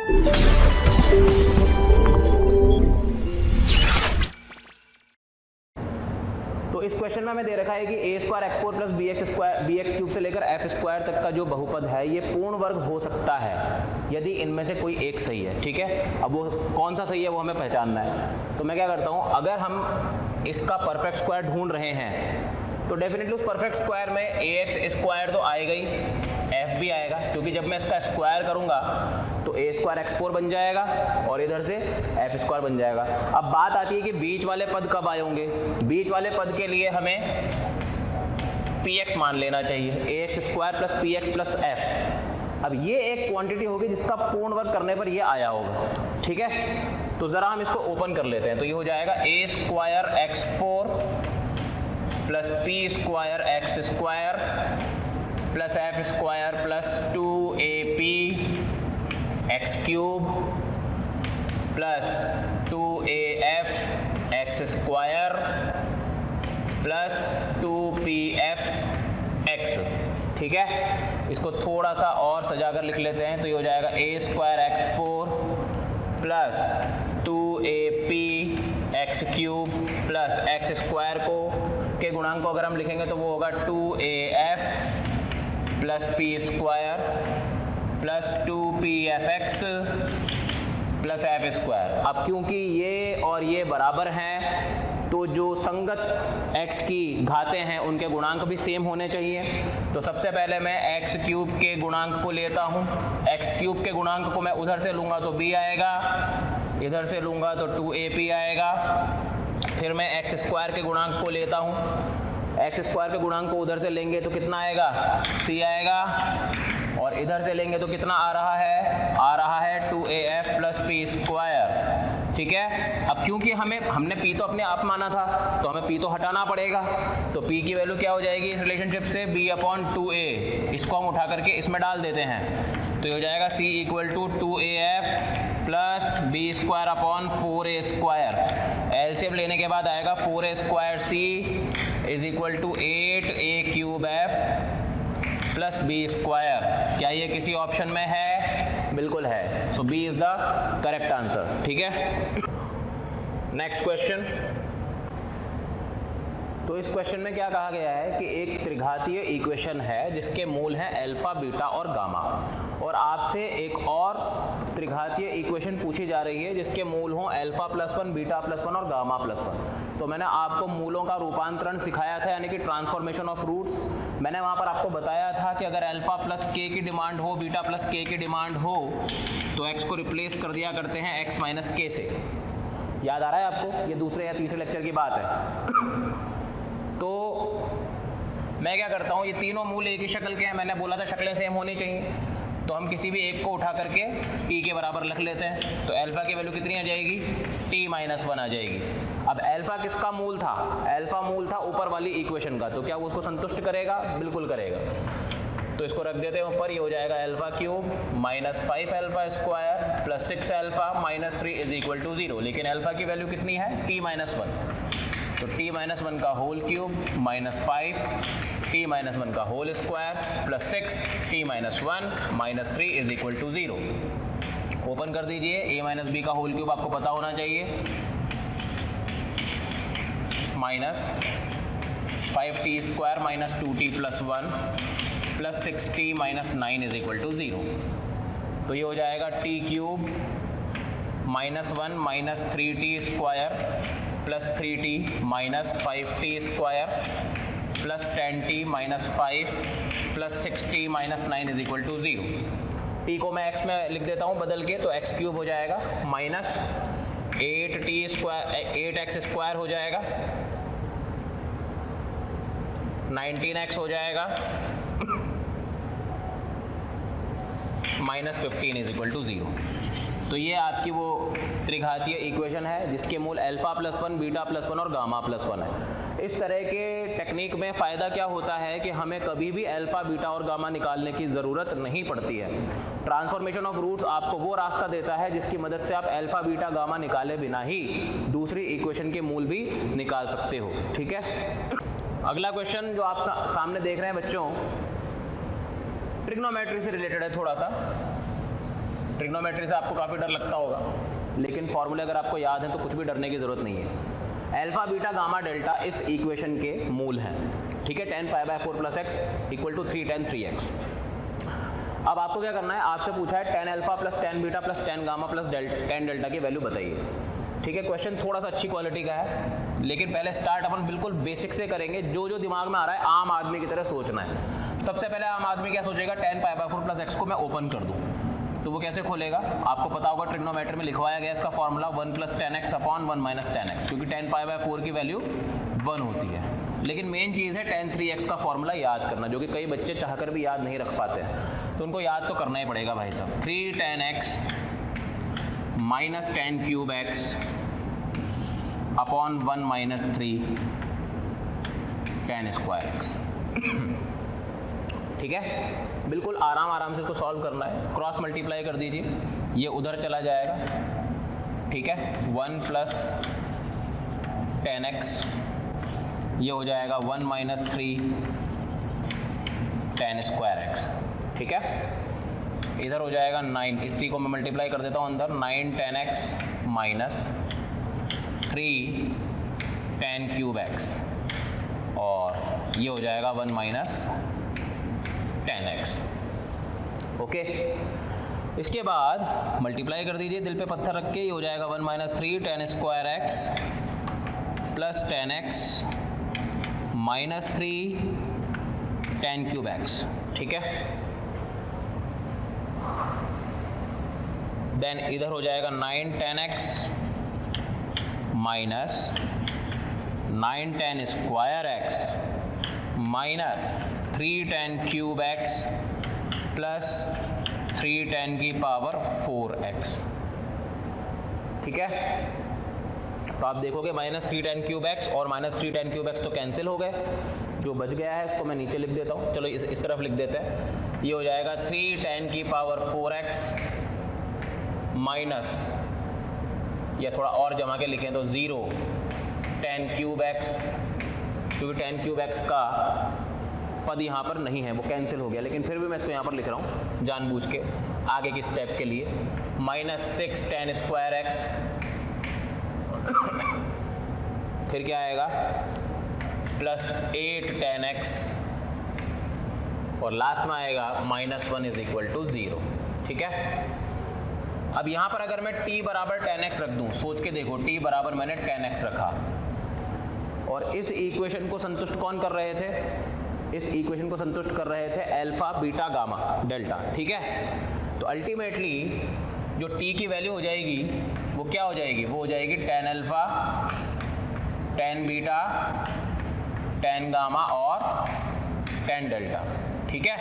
तो इस क्वेश्चन में हमें दे रखा है कि a square x four plus b x cube से लेकर एफ स्क्वायर तक का जो बहुपद है ये पूर्ण वर्ग हो सकता है यदि इनमें से कोई एक सही है। ठीक है, अब वो कौन सा सही है वो हमें पहचानना है। तो मैं क्या करता हूँ, अगर हम इसका परफेक्ट स्क्वायर ढूंढ रहे हैं तो डेफिनेटली उस परफेक्ट स्क्वायर में ए एक्स स्क्वायर तो आएगा ही, एफ भी आएगा, क्योंकि जब मैं इसका स्क्वायर करूंगा तो ए स्क्वायर एक्स फोर बन जाएगा और इधर से एफ स्क्वायर बन जाएगा। अब बात आती है कि बीच वाले पद कब आए होंगे। बीच वाले पद के लिए हमें पी एक्स मान लेना चाहिए, a x square plus p x plus f. अब ये एक क्वांटिटी होगी जिसका पूर्ण वर्ग करने पर ये आया होगा। ठीक है, तो जरा हम इसको ओपन कर लेते हैं। तो ये हो जाएगा a square x four plus p square x square plus f square plus 2ab x cube plus 2af x square plus 2pf x. ठीक है, इसको थोड़ा सा और सजाकर लिख लेते हैं। तो ये हो जाएगा a square x four plus 2ab x cube plus x square को के गुणांक को अगर हम लिखेंगे तो वो होगा 2af plus p square plus 2pfx plus f square. अब क्योंकि ये और ये बराबर हैं तो जो संगत x की घातें हैं उनके गुणांक भी सेम होने चाहिए। तो सबसे पहले मैं एक्स क्यूब के गुणांक को लेता हूँ। एक्स क्यूब के गुणांक को मैं उधर से लूँगा तो b आएगा, इधर से लूँगा तो 2ap आएगा। फिर मैं एक्स स्क्वायर के गुणांक को लेता हूँ, एक्स स्क्वायर के गुणांक को उधर से लेंगे तो कितना आएगा, c आएगा, और इधर से लेंगे तो कितना आ रहा है 2af प्लस पी स्क्वायर। ठीक है, अब क्योंकि हमने p तो अपने आप माना था तो हमें p तो हटाना पड़ेगा। तो p की वैल्यू क्या हो जाएगी इस रिलेशनशिप से, b/2a। इसको हम उठा करके इसमें डाल देते हैं। तो ये हो जाएगा c equal to 2af plus b square upon 4a square. LCM लेने के बाद आएगा 4a square c is equal to 8a cube f plus b square. क्या ये किसी ऑप्शन में है? बिल्कुल है। So b is the correct answer. ठीक है, नेक्स्ट क्वेश्चन। तो इस क्वेश्चन में क्या कहा गया है कि एक त्रिघातीय इक्वेशन है जिसके मूल हैं अल्फा, बीटा और गामा, और आपसे एक और त्रिघातीय इक्वेशन पूछी जा रही है जिसके मूल हों alpha plus one, beta plus one और गामा प्लस वन। तो मैंने आपको मूलों का रूपांतरण सिखाया था, यानी कि ट्रांसफॉर्मेशन ऑफ रूट्स। मैंने वहाँ पर आपको बताया था कि अगर अल्फा प्लस के की डिमांड हो, बीटा प्लस के की डिमांड हो तो एक्स को रिप्लेस कर दिया करते हैं एक्स माइनस के से। याद आ रहा है आपको? ये दूसरे या तीसरे लेक्चर की बात है। तो मैं क्या करता हूँ, ये तीनों मूल एक ही शक्ल के हैं, मैंने बोला था शक्लें सेम होनी चाहिए। तो हम किसी भी एक को उठा करके t के बराबर रख लेते हैं। तो अल्फा की वैल्यू कितनी आ जाएगी, t-1 आ जाएगी। अब अल्फा किसका मूल था? अल्फा मूल था ऊपर वाली इक्वेशन का। तो क्या वो उसको संतुष्ट करेगा? बिल्कुल करेगा। तो इसको रख देते हैं ऊपर। ये हो जाएगा alpha cube minus 5 alpha square plus 6 alpha minus 3 is equal to 0। लेकिन अल्फा की वैल्यू कितनी है? t-1। तो t-1 का होल क्यूब माइनस 5 t-1 का whole square plus 6 t-1 minus 3 is equal to 0। Open कर दीजिए। a माइनस बी का होल क्यूब आपको पता होना चाहिए, minus 5t square minus 2t plus 1 plus 6t minus 9 is equal to 0। तो ये हो जाएगा t cube minus 1 minus 3t square plus 3t minus 5t square plus 10t minus 5 plus 6t minus 9 is equal to 0। t को मैं x में लिख देता हूँ बदल के, तो x क्यूब हो जाएगा minus 8t square 8x square हो जाएगा, 19x हो जाएगा, माइनस 15 इज इक्वल टू 0। तो ये आपकी वो त्रिघातीय इक्वेशन है जिसके मूल अल्फा प्लस 1, बीटा प्लस 1 और गामा प्लस 1 है। इस तरह के टेक्निक में फ़ायदा क्या होता है कि हमें कभी भी अल्फा, बीटा और गामा निकालने की ज़रूरत नहीं पड़ती है। ट्रांसफॉर्मेशन ऑफ रूट्स आपको वो रास्ता देता है जिसकी मदद से आप अल्फा, बीटा, गामा निकाले बिना ही दूसरी इक्वेशन के मूल भी निकाल सकते हो। ठीक है, अगला क्वेश्चन जो आप सामने देख रहे हैं बच्चों, ट्रिग्नोमेट्री से रिलेटेड है थोड़ा सा। ट्रिग्नोमेट्री से आपको काफ़ी डर लगता होगा, लेकिन फॉर्मूले अगर आपको याद है तो कुछ भी डरने की ज़रूरत नहीं है। अल्फा बीटा गामा डेल्टा इस इक्वेशन के मूल हैं, ठीक है। tan pi by 4 plus X equal to 3 tan 3x। अब आपको क्या करना है, आपसे पूछा है tan alpha plus tan beta plus tan gamma plus tan delta की वैल्यू बताइए, ठीक है। क्वेश्चन थोड़ा सा अच्छी क्वालिटी का है, लेकिन पहले स्टार्ट अपन बिल्कुल बेसिक से करेंगे। जो जो दिमाग में आ रहा है आम आदमी की तरह सोचना है। सबसे पहले आम आदमी क्या सोचेगा, tan pi by 4 plus x को मैं ओपन कर दूँ, तो वो कैसे खोलेगा, आपको पता होगा ट्रिग्नोमेट्री में लिखवाया गया इसका formula 1 plus tan x upon 1 minus tan x, क्योंकि tan पाई बाय 4 की वैल्यू 1 होती है। लेकिन मेन चीज़ है tan 3x का फॉर्मूला याद करना, जो कि कई बच्चे चाहकर भी याद नहीं रख पाते हैं, तो उनको याद तो करना ही पड़ेगा भाई साहब। 3 tan x minus tan cube x upon 1 minus 3 tan square x, ठीक है। बिल्कुल आराम से इसको सॉल्व करना है। क्रॉस मल्टीप्लाई कर दीजिए, ये उधर चला जाएगा, ठीक है। 1 प्लस tan x, ये हो जाएगा 1 माइनस 3 tan स्क्वायर x, ठीक है। इधर हो जाएगा 9, इस 3 को मैं मल्टीप्लाई कर देता हूँ अंदर, 9 tan x minus 3 tan cube x, और ये हो जाएगा 1 माइनस tan x, ओके। इसके बाद मल्टीप्लाई कर दीजिए दिल पे पत्थर रख के, ये हो जाएगा 1 minus 3 tan square x plus tan x minus 3 tan cube x, ठीक है। देन इधर हो जाएगा 9 tan x minus 9 tan square x minus 3 tan cube x plus 3 tan की पावर 4x, ठीक है। तो आप देखोगे माइनस 3 tan क्यूब x और माइनस 3 tan क्यूब x तो कैंसिल हो गए, जो बच गया है उसको मैं नीचे लिख देता हूँ। चलो इस तरफ लिख देते हैं, ये हो जाएगा 3 tan की पावर 4x माइनस, या थोड़ा और जमा के लिखें तो 0 tan क्यूब x, क्योंकि tan क्यूब x का पद यहाँ पर नहीं है, वो कैंसिल हो गया, लेकिन फिर भी मैं इसको यहाँ पर लिख रहा हूँ जानबूझ के आगे की स्टेप के लिए। माइनस 6 tan स्क्वायर x, फिर क्या आएगा, प्लस 8 tan x, और लास्ट में आएगा माइनस 1 इज इक्वल टू 0, ठीक है। अब यहाँ पर अगर मैं t बराबर tan x रख दूँ, सोच के देखो, t बराबर मैंने tan x रखा, और इस इक्वेशन को संतुष्ट कौन कर रहे थे, इस इक्वेशन को संतुष्ट कर रहे थे अल्फा बीटा गामा डेल्टा, ठीक है। तो अल्टीमेटली जो t की वैल्यू हो जाएगी वो क्या हो जाएगी, वो हो जाएगी tan alpha, tan beta, tan gamma और tan डेल्टा, ठीक है।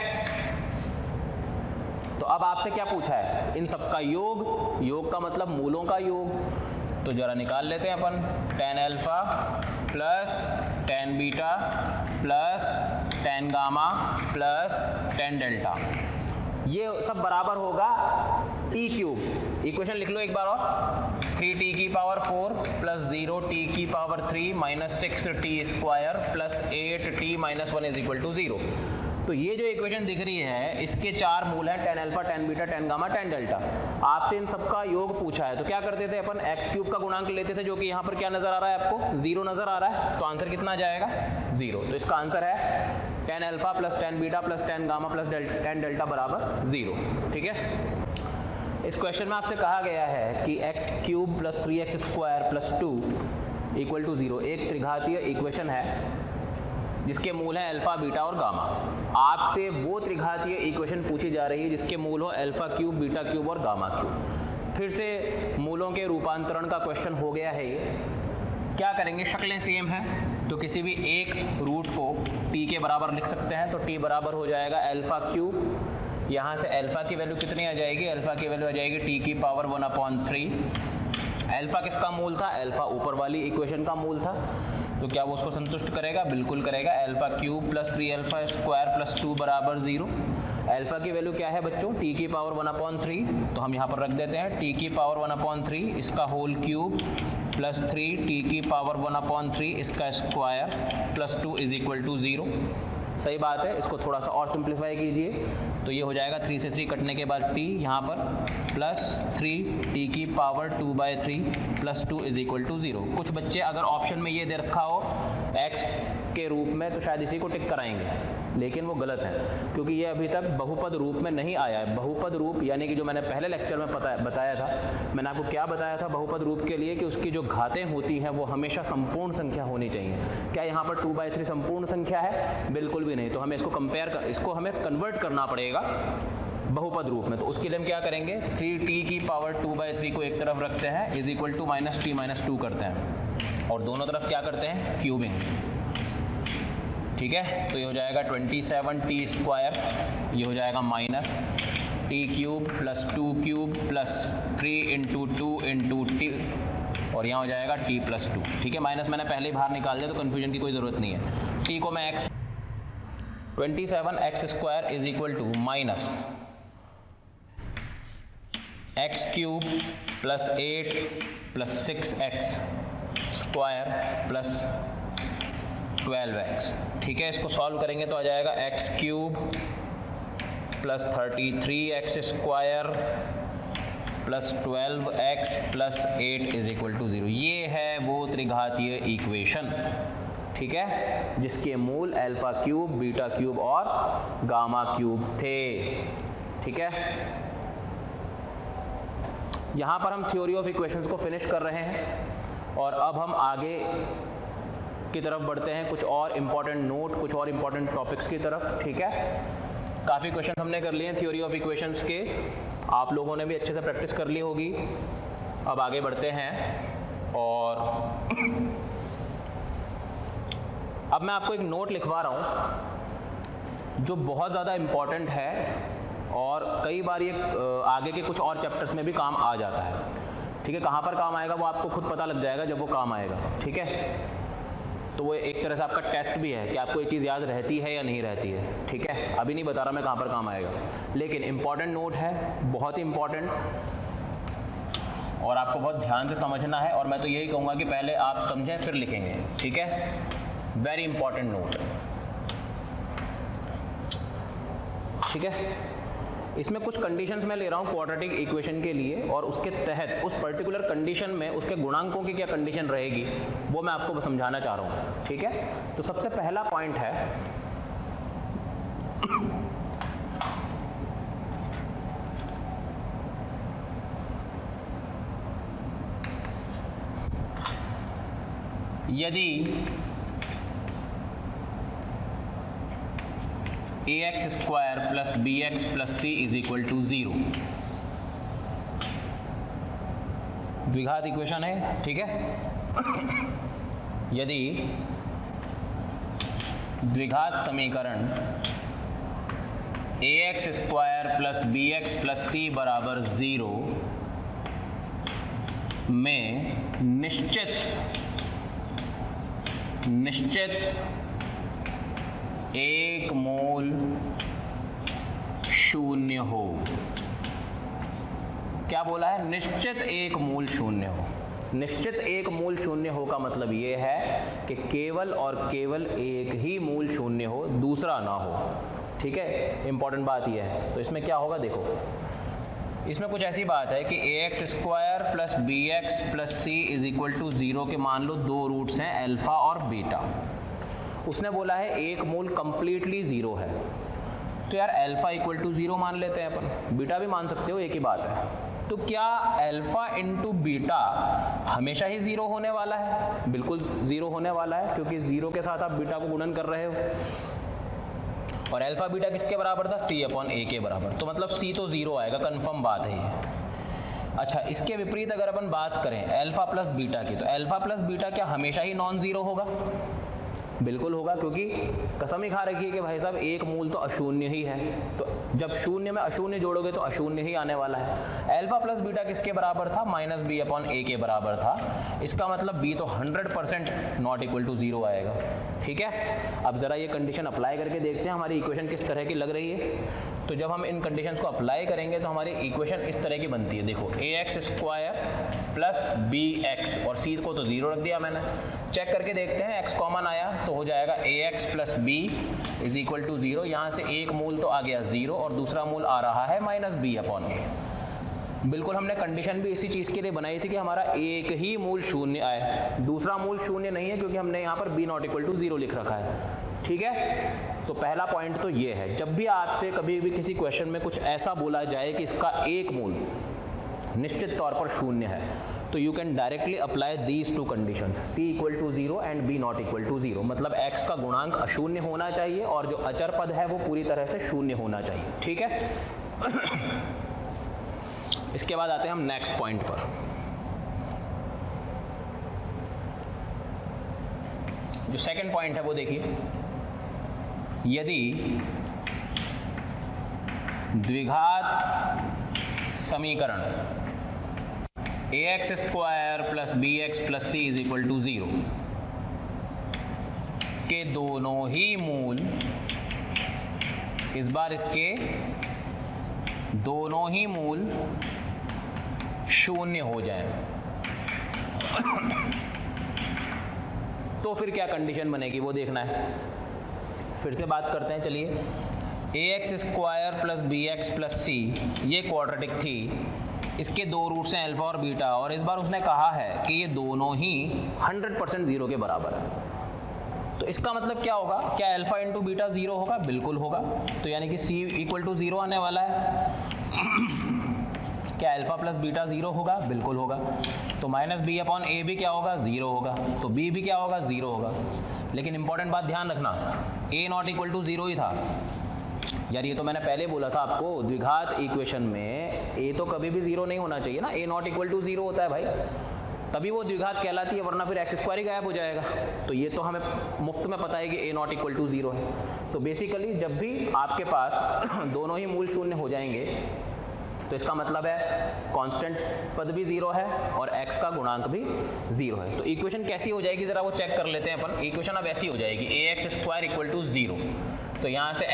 तो अब आपसे क्या पूछा है, इन सब का योग, योग का मतलब मूलों का योग, तो जरा निकाल लेते हैं अपन। tan alpha plus tan beta plus tan gamma plus tan delta, ये सब बराबर होगा t क्यूब। इक्वेशन लिख लो एक बार और, 3t की पावर 4 प्लस 0t की power 3 minus 6t square plus 8t minus 1 is equal to 0। तो ये जो इक्वेशन दिख रही है इसके 4 मूल हैं, tan alpha, tan beta, tan gamma, tan delta. आपसे इन सबका योग पूछा है, तो क्या करते थे अपन, x क्यूब का गुणांक लेते थे, जो कि यहाँ पर क्या नजर आ रहा है आपको, 0 नजर आ रहा है, तो आंसर कितना आ जाएगा 0। तो इसका आंसर है tan alpha plus tan beta plus tan gamma plus tan delta बराबर 0, ठीक है। इस क्वेश्चन में आपसे कहा गया है कि x cube plus 3x square plus 2 equal to 0 एक त्रिघातीय इक्वेशन है जिसके मूल हैं अल्फा, बीटा और गामा। आपसे वो त्रिघातीय इक्वेशन पूछी जा रही है जिसके मूल हो अल्फा क्यूब, बीटा क्यूब और गामा क्यूब। फिर से मूलों के रूपांतरण का क्वेश्चन हो गया है ये। क्या करेंगे, शक्लें सेम हैं, तो किसी भी एक रूट को t के बराबर लिख सकते हैं। तो t बराबर हो जाएगा अल्फा क्यूब, यहाँ से अल्फा की वैल्यू कितनी आ जाएगी, अल्फा की वैल्यू आ जाएगी t की पावर 1/3। अल्फा किसका मूल था, अल्फा ऊपर वाली इक्वेशन का मूल था, तो क्या वो उसको संतुष्ट करेगा, बिल्कुल करेगा। Alpha cube plus 3 alpha square plus 2 बराबर 0। अल्फा की वैल्यू क्या है बच्चों, t की पावर 1/3, तो हम यहाँ पर रख देते हैं t की पावर 1/3 इसका होल क्यूब प्लस 3 t की पावर 1/3 इसका square plus 2 is equal to 0। सही बात है, इसको थोड़ा सा और सिंप्लीफाई कीजिए तो ये हो जाएगा 3 से 3 कटने के बाद t यहाँ पर प्लस 3 t की power 2/3 plus 2 is equal to 0। कुछ बच्चे अगर ऑप्शन में ये दे रखा हो x के रूप में तो शायद इसी को टिक कराएंगे, लेकिन वो गलत है क्योंकि ये अभी तक बहुपद रूप में नहीं आया है। बहुपद रूप यानी कि जो मैंने पहले लेक्चर में बताया था, मैंने आपको क्या बताया था बहुपद रूप के लिए कि उसकी जो घातें होती हैं वो हमेशा संपूर्ण संख्या होनी चाहिए। क्या यहाँ पर 2/3 संपूर्ण संख्या है? बिल्कुल भी नहीं। तो हमें इसको हमें कन्वर्ट करना पड़ेगा बहुपद रूप में। तो उसके लिए हम क्या करेंगे, 3t की पावर 2/3 को एक तरफ रखते हैं इज इक्वल टू -t-2 करते हैं और दोनों तरफ क्या करते हैं, क्यूबिंग। ठीक है, तो ये हो जाएगा 27t², ये हो जाएगा -t³ प्लस 2³ प्लस 3 × 2 × t और यहाँ हो जाएगा t प्लस 2। ठीक है, माइनस मैंने पहले ही बाहर निकाल दिया तो कन्फ्यूजन की कोई ज़रूरत नहीं है। t को मैं 27x² is equal to -x³ plus 8 plus 6x² plus 12x। ठीक है, इसको सॉल्व करेंगे तो आ जाएगा x³ plus 33x² plus 12x plus 8 is equal to 0। ये है वो त्रिघातीय इक्वेशन, ठीक है, जिसके मूल α³ β³ और γ³ थे। ठीक है, यहाँ पर हम थ्योरी ऑफ इक्वेशंस को फिनिश कर रहे हैं और अब हम आगे की तरफ बढ़ते हैं, कुछ और इम्पॉर्टेंट नोट, कुछ और इम्पॉर्टेंट टॉपिक्स की तरफ। ठीक है, काफ़ी क्वेश्चन हमने कर लिए हैं थ्योरी ऑफ इक्वेशंस के, आप लोगों ने भी अच्छे से प्रैक्टिस कर ली होगी। अब आगे बढ़ते हैं और अब मैं आपको एक नोट लिखवा रहा हूँ जो बहुत ज़्यादा इम्पॉर्टेंट है और कई बार ये आगे के कुछ और चैप्टर्स में भी काम आ जाता है। ठीक है, कहाँ पर काम आएगा वो आपको खुद पता लग जाएगा जब वो काम आएगा। ठीक है, तो वो एक तरह से आपका टेस्ट भी है कि आपको ये चीज़ याद रहती है या नहीं रहती है। ठीक है, अभी नहीं बता रहा मैं कहाँ पर काम आएगा, लेकिन इम्पॉर्टेंट नोट है, बहुत ही इम्पॉर्टेंट और आपको बहुत ध्यान से समझना है। और मैं तो यही कहूँगा कि पहले आप समझें फिर लिखेंगे। ठीक है, वेरी इंपॉर्टेंट नोट। ठीक है, इसमें कुछ कंडीशंस मैं ले रहा हूँ क्वाड्रेटिक इक्वेशन के लिए और उसके तहत उस पर्टिकुलर कंडीशन में उसके गुणांकों की क्या कंडीशन रहेगी वो मैं आपको समझाना चाह रहा हूँ। ठीक है, तो सबसे पहला पॉइंट है यदि ax² plus bx plus c is equal to 0, द्विघात इक्वेशन है। ठीक है, यदि द्विघात समीकरण ax² plus bx plus c बराबर 0 में निश्चित एक मूल शून्य हो। क्या बोला है? निश्चित एक मूल शून्य हो। निश्चित एक मूल शून्य हो का मतलब ये है कि केवल और केवल एक ही मूल शून्य हो, दूसरा ना हो। ठीक है, इंपॉर्टेंट बात यह है। तो इसमें क्या होगा, देखो इसमें कुछ ऐसी बात है कि ax² plus bx plus c is equal to 0 के मान लो दो रूट्स हैं अल्फा और बीटा। उसने बोला है एक मूल कंप्लीटली 0 है, तो यार अल्फा इक्वल टू 0 मान लेते हैं अपन, बीटा भी मान सकते हो, एक ही बात है। तो क्या अल्फा इंटू बीटा हमेशा ही 0 होने वाला है? बिल्कुल 0 होने वाला है, क्योंकि 0 के साथ आप बीटा को गुणन कर रहे हो और अल्फा बीटा किसके बराबर था? c/a के बराबर। तो मतलब c तो 0 आएगा, कंफर्म बात है ये। अच्छा, इसके विपरीत अगर अपन बात करें अल्फा प्लस बीटा की, तो अल्फा प्लस बीटा क्या हमेशा ही नॉन जीरो होगा? बिल्कुल होगा, क्योंकि कसम ही खा रखी है कि भाई साहब एक मूल तो अशून्य ही है। तो जब शून्य में अशून्य जोड़ोगे तो अशून्य ही आने वाला है। अल्फा प्लस बीटा किसके बराबर था? माइनस बी अपॉन ए के बराबर था। इसका मतलब बी तो 100% नॉट इक्वल टू 0 आएगा। ठीक है, अब जरा ये कंडीशन अप्लाई करके देखते हैं हमारी इक्वेशन किस तरह की लग रही है। तो जब हम इन कंडीशंस को अप्लाई करेंगे तो हमारी इक्वेशन इस तरह की बनती है। देखो ax² प्लस bx, और c को तो 0 रख दिया मैंने। चेक करके देखते हैं, x कॉमन आया तो हो जाएगा ax plus b is equal to 0। यहाँ से एक मूल तो आ गया 0 और दूसरा मूल आ रहा है माइनस बी अपॉन ए। बिल्कुल हमने कंडीशन भी इसी चीज़ के लिए बनाई थी कि हमारा एक ही मूल शून्य आए, दूसरा मूल शून्य नहीं है क्योंकि हमने यहाँ पर b नॉट इक्वल टू 0 लिख रखा है। ठीक है, तो पहला पॉइंट तो ये है, जब भी आपसे कभी भी किसी क्वेश्चन में कुछ ऐसा बोला जाए कि इसका एक मूल निश्चित तौर पर शून्य है, तो you can directly apply these to conditions, c equal to 0 and b not equal to 0। मतलब x का गुणांक अशून्य होना चाहिए और जो अचर पद है वो पूरी तरह से शून्य होना चाहिए। ठीक है, इसके बाद आते हैं हम नेक्स्ट पॉइंट पर। जो सेकंड पॉइंट है वो देखिए, यदि द्विघात समीकरण ax² plus bx plus c is equal to 0 के दोनों ही मूल, इस बार इसके दोनों ही मूल शून्य हो जाए, तो फिर क्या कंडीशन बनेगी वो देखना है। फिर से बात करते हैं, चलिए। ax² plus bx plus c ये क्वाड्रेटिक थी, इसके दो रूट्स हैं अल्फा और बीटा, और इस बार उसने कहा है कि ये दोनों ही 100% 0 के बराबर है। तो इसका मतलब क्या होगा? क्या अल्फा इंटू बीटा 0 होगा? बिल्कुल होगा। तो यानी कि c इक्वल टू 0 आने वाला है। क्या अल्फा प्लस बीटा 0 होगा? बिल्कुल होगा। तो माइनस बी अपॉन ए भी क्या होगा? 0 होगा। तो b भी क्या होगा? 0 होगा। लेकिन इंपॉर्टेंट बात ध्यान रखना, a नॉट इक्वल टू 0 ही था यार। ये तो मैंने पहले बोला था आपको, द्विघात इक्वेशन में a तो कभी भी 0 नहीं होना चाहिए ना, a नॉट इक्वल टू 0 होता है भाई, तभी वो द्विघात कहलाती है, वरना फिर x² ही गायब हो जाएगा। तो ये तो हमें मुफ्त में पता है कि a नॉट इक्वल टू 0 है। तो बेसिकली जब भी आपके पास दोनों ही मूल शून्य हो जाएंगे तो इसका मतलब है कांस्टेंट पद भी 0 है और x का गुणांक भी 0 है। तो इक्वेशन कैसी हो जाएगी जरा वो चेक कर लेते हैं अपन। इक्वेशन अब ऐसी हो जाएगी, ax² इक्वल टू 0, तो यहाँ से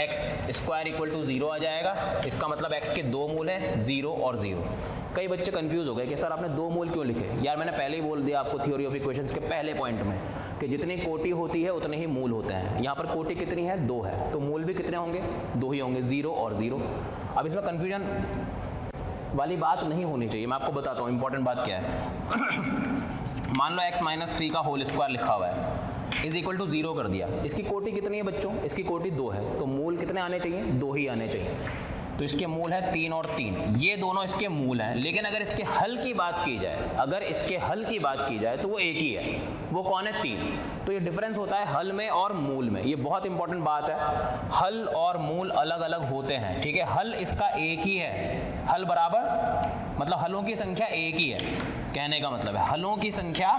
x² इक्वल टू 0 आ जाएगा। इसका मतलब x के दो मूल हैं, 0 और 0। कई बच्चे कंफ्यूज हो गए कि सर आपने दो मूल क्यों लिखे? यार मैंने पहले ही बोल दिया आपको थ्योरी ऑफ इक्वेशंस के पहले पॉइंट में कि जितनी कोटि होती है उतने ही मूल होते हैं। यहाँ पर कोटि कितनी है? 2 है, तो मूल भी कितने होंगे? 2 ही होंगे, 0 और 0। अब इसमें कन्फ्यूजन वाली बात नहीं होनी चाहिए, मैं आपको बताता हूँ इंपॉर्टेंट बात क्या है। मान लो x माइनस 3 का होल स्क्वायर लिखा हुआ है, इज इक्वल टू 0 कर दिया। इसकी कोटि कितनी है बच्चों? इसकी कोटि 2 है, तो मूल कितने आने चाहिए? 2 ही आने चाहिए। तो इसके मूल है 3 और 3, ये दोनों इसके मूल हैं। लेकिन अगर इसके हल की बात की जाए, अगर इसके हल की बात की जाए तो वो एक ही है। वो कौन है? 3। तो ये डिफरेंस होता है हल में और मूल में, ये बहुत इंपॉर्टेंट बात है। हल और मूल अलग अलग होते हैं, ठीक है। हल इसका एक ही है, हल बराबर मतलब हलों की संख्या एक ही है, कहने का मतलब है हलों की संख्या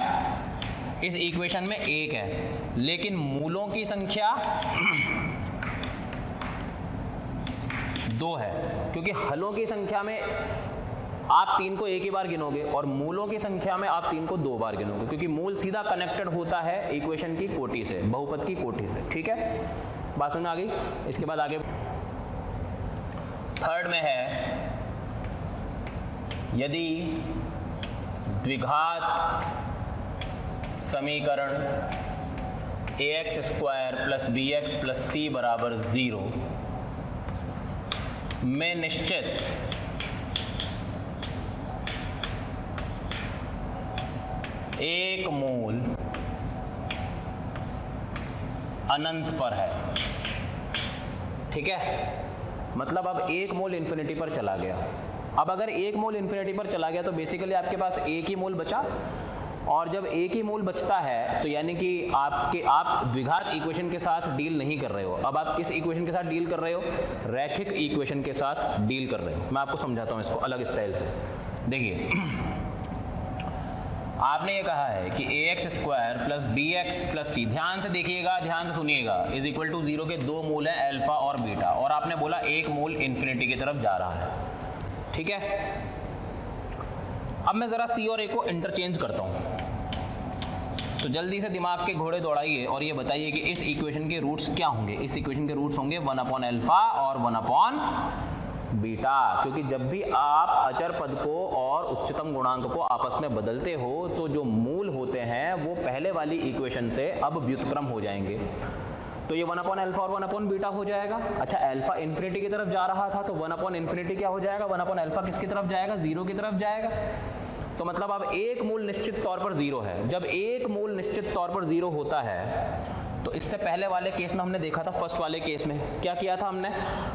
इस इक्वेशन में 1 है, लेकिन मूलों की संख्या 2 है। क्योंकि हलों की संख्या में आप 3 को एक ही बार गिनोगे और मूलों की संख्या में आप 3 को 2 बार गिनोगे, क्योंकि मूल सीधा कनेक्टेड होता है इक्वेशन की कोटि से, बहुपद की कोटि से। ठीक है, बात समझ आ गई? इसके बाद आगे थर्ड में है, यदि द्विघात समीकरण ax² plus bx plus c बराबर 0 में निश्चित एक मूल अनंत पर है। ठीक है, मतलब अब एक मूल इन्फिनिटी पर चला गया। अब अगर एक मूल इन्फिनिटी पर चला गया तो बेसिकली आपके पास एक ही मूल बचा, और जब एक ही मूल बचता है तो यानी कि आप द्विघात इक्वेशन के साथ डील नहीं कर रहे हो। अब आप किस इक्वेशन के साथ डील कर रहे हो? रैखिक इक्वेशन के साथ डील कर रहे हो। मैं आपको समझाता हूँ इसको अलग स्टाइल से। देखिए, आपने ये कहा है कि ax square plus bx plus c, ध्यान से देखिएगा, ध्यान से सुनिएगा, इज इक्वल टू 0 के दो मूल हैं अल्फा और बीटा, और आपने बोला एक मूल इन्फिनिटी की तरफ जा रहा है, ठीक है। अब मैं ज़रा c और a को इंटरचेंज करता हूँ, तो जल्दी से दिमाग के घोड़े दौड़ाइए और ये बताइए कि इस इक्वेशन के रूट्स क्या होंगे। इस इक्वेशन के रूट्स होंगे 1 अपॉन अल्फा और 1 अपॉन बीटा, क्योंकि जब भी आप अचर पद को और उच्चतम गुणांक को आपस में बदलते हो तो जो मूल होते हैं वो पहले वाली इक्वेशन से अब व्युत्क्रम हो जाएंगे। तो ये 1 अपॉन अल्फा और 1 अपॉन बीटा हो जाएगा। अच्छा, अल्फा इन्फिनिटी की तरफ जा रहा था तो 1 अपॉन इन्फिनिटी क्या हो जाएगा, 1 अपॉन अल्फा किसकी तरफ जाएगा, 0 की तरफ जाएगा। तो मतलब अब एक मूल निश्चित तौर पर 0 है। जब एक मूल निश्चित तौर पर 0 होता है तो इससे पहले वाले केस में हमने देखा था, फर्स्ट वाले केस में क्या किया था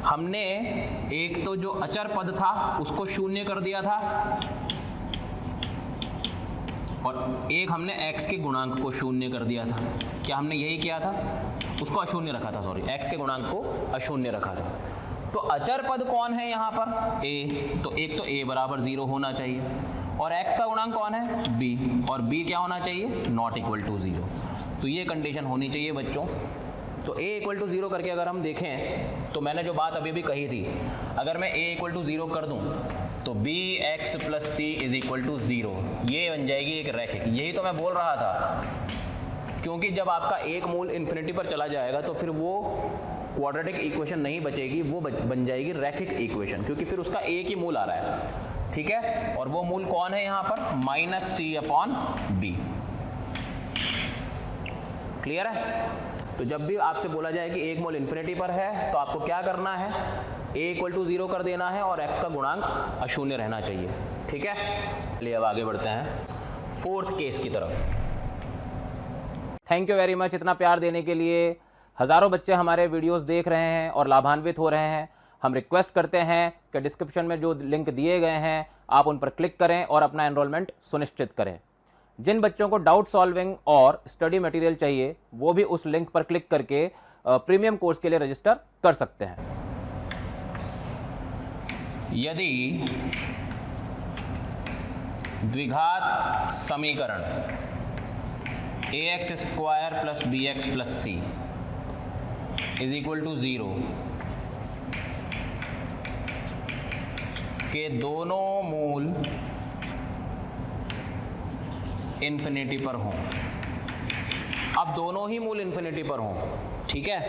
हमने एक तो जो अचर पद था उसको शून्य कर दिया था और एक हमने x के गुणांक को शून्य कर दिया था। क्या हमने यही किया था, उसको अशून्य रखा था, सॉरी, x के गुणांक को अशून्य रखा था। तो अचर पद कौन है यहाँ पर, a, तो एक तो a बराबर 0 होना चाहिए और x का गुणांक कौन है, b, और b क्या होना चाहिए, नॉट इक्वल टू 0। तो ये कंडीशन होनी चाहिए बच्चों। तो a इक्वल टू 0 करके अगर हम देखें तो मैंने जो बात अभी भी कही थी, अगर मैं a इक्वल टू 0 कर दूं तो bx plus c is equal to 0, ये बन जाएगी एक रैखिक। यही तो मैं बोल रहा था, क्योंकि जब आपका एक मूल इन्फिनिटी पर चला जाएगा तो फिर वो क्वाड्रेटिक इक्वेशन नहीं बचेगी, वो बन जाएगी रैखिक इक्वेशन, क्योंकि फिर उसका एक ही मूल आ रहा है, ठीक है। और वो मूल कौन है यहाँ पर, minus c upon b। Clear है। तो जब भी आपसे बोला जाए कि एक मोल इन्फिनिटी पर है तो आपको क्या करना है, a इक्वल टू 0 कर देना है और x का गुणांक अशून्य रहना चाहिए, ठीक है। चलिए अब आगे बढ़ते हैं फोर्थ केस की तरफ। थैंक यू वेरी मच इतना प्यार देने के लिए। हज़ारों बच्चे हमारे वीडियोस देख रहे हैं और लाभान्वित हो रहे हैं। हम रिक्वेस्ट करते हैं कि डिस्क्रिप्शन में जो लिंक दिए गए हैं आप उन पर क्लिक करें और अपना एनरोलमेंट सुनिश्चित करें। जिन बच्चों को डाउट सॉल्विंग और स्टडी मटेरियल चाहिए वो भी उस लिंक पर क्लिक करके प्रीमियम कोर्स के लिए रजिस्टर कर सकते हैं। यदि द्विघात समीकरण ax square plus bx plus c is equal to 0 के दोनों मूल इन्फिनिटी पर हों, अब दोनों ही मूल इन्फिनिटी पर हों, ठीक है।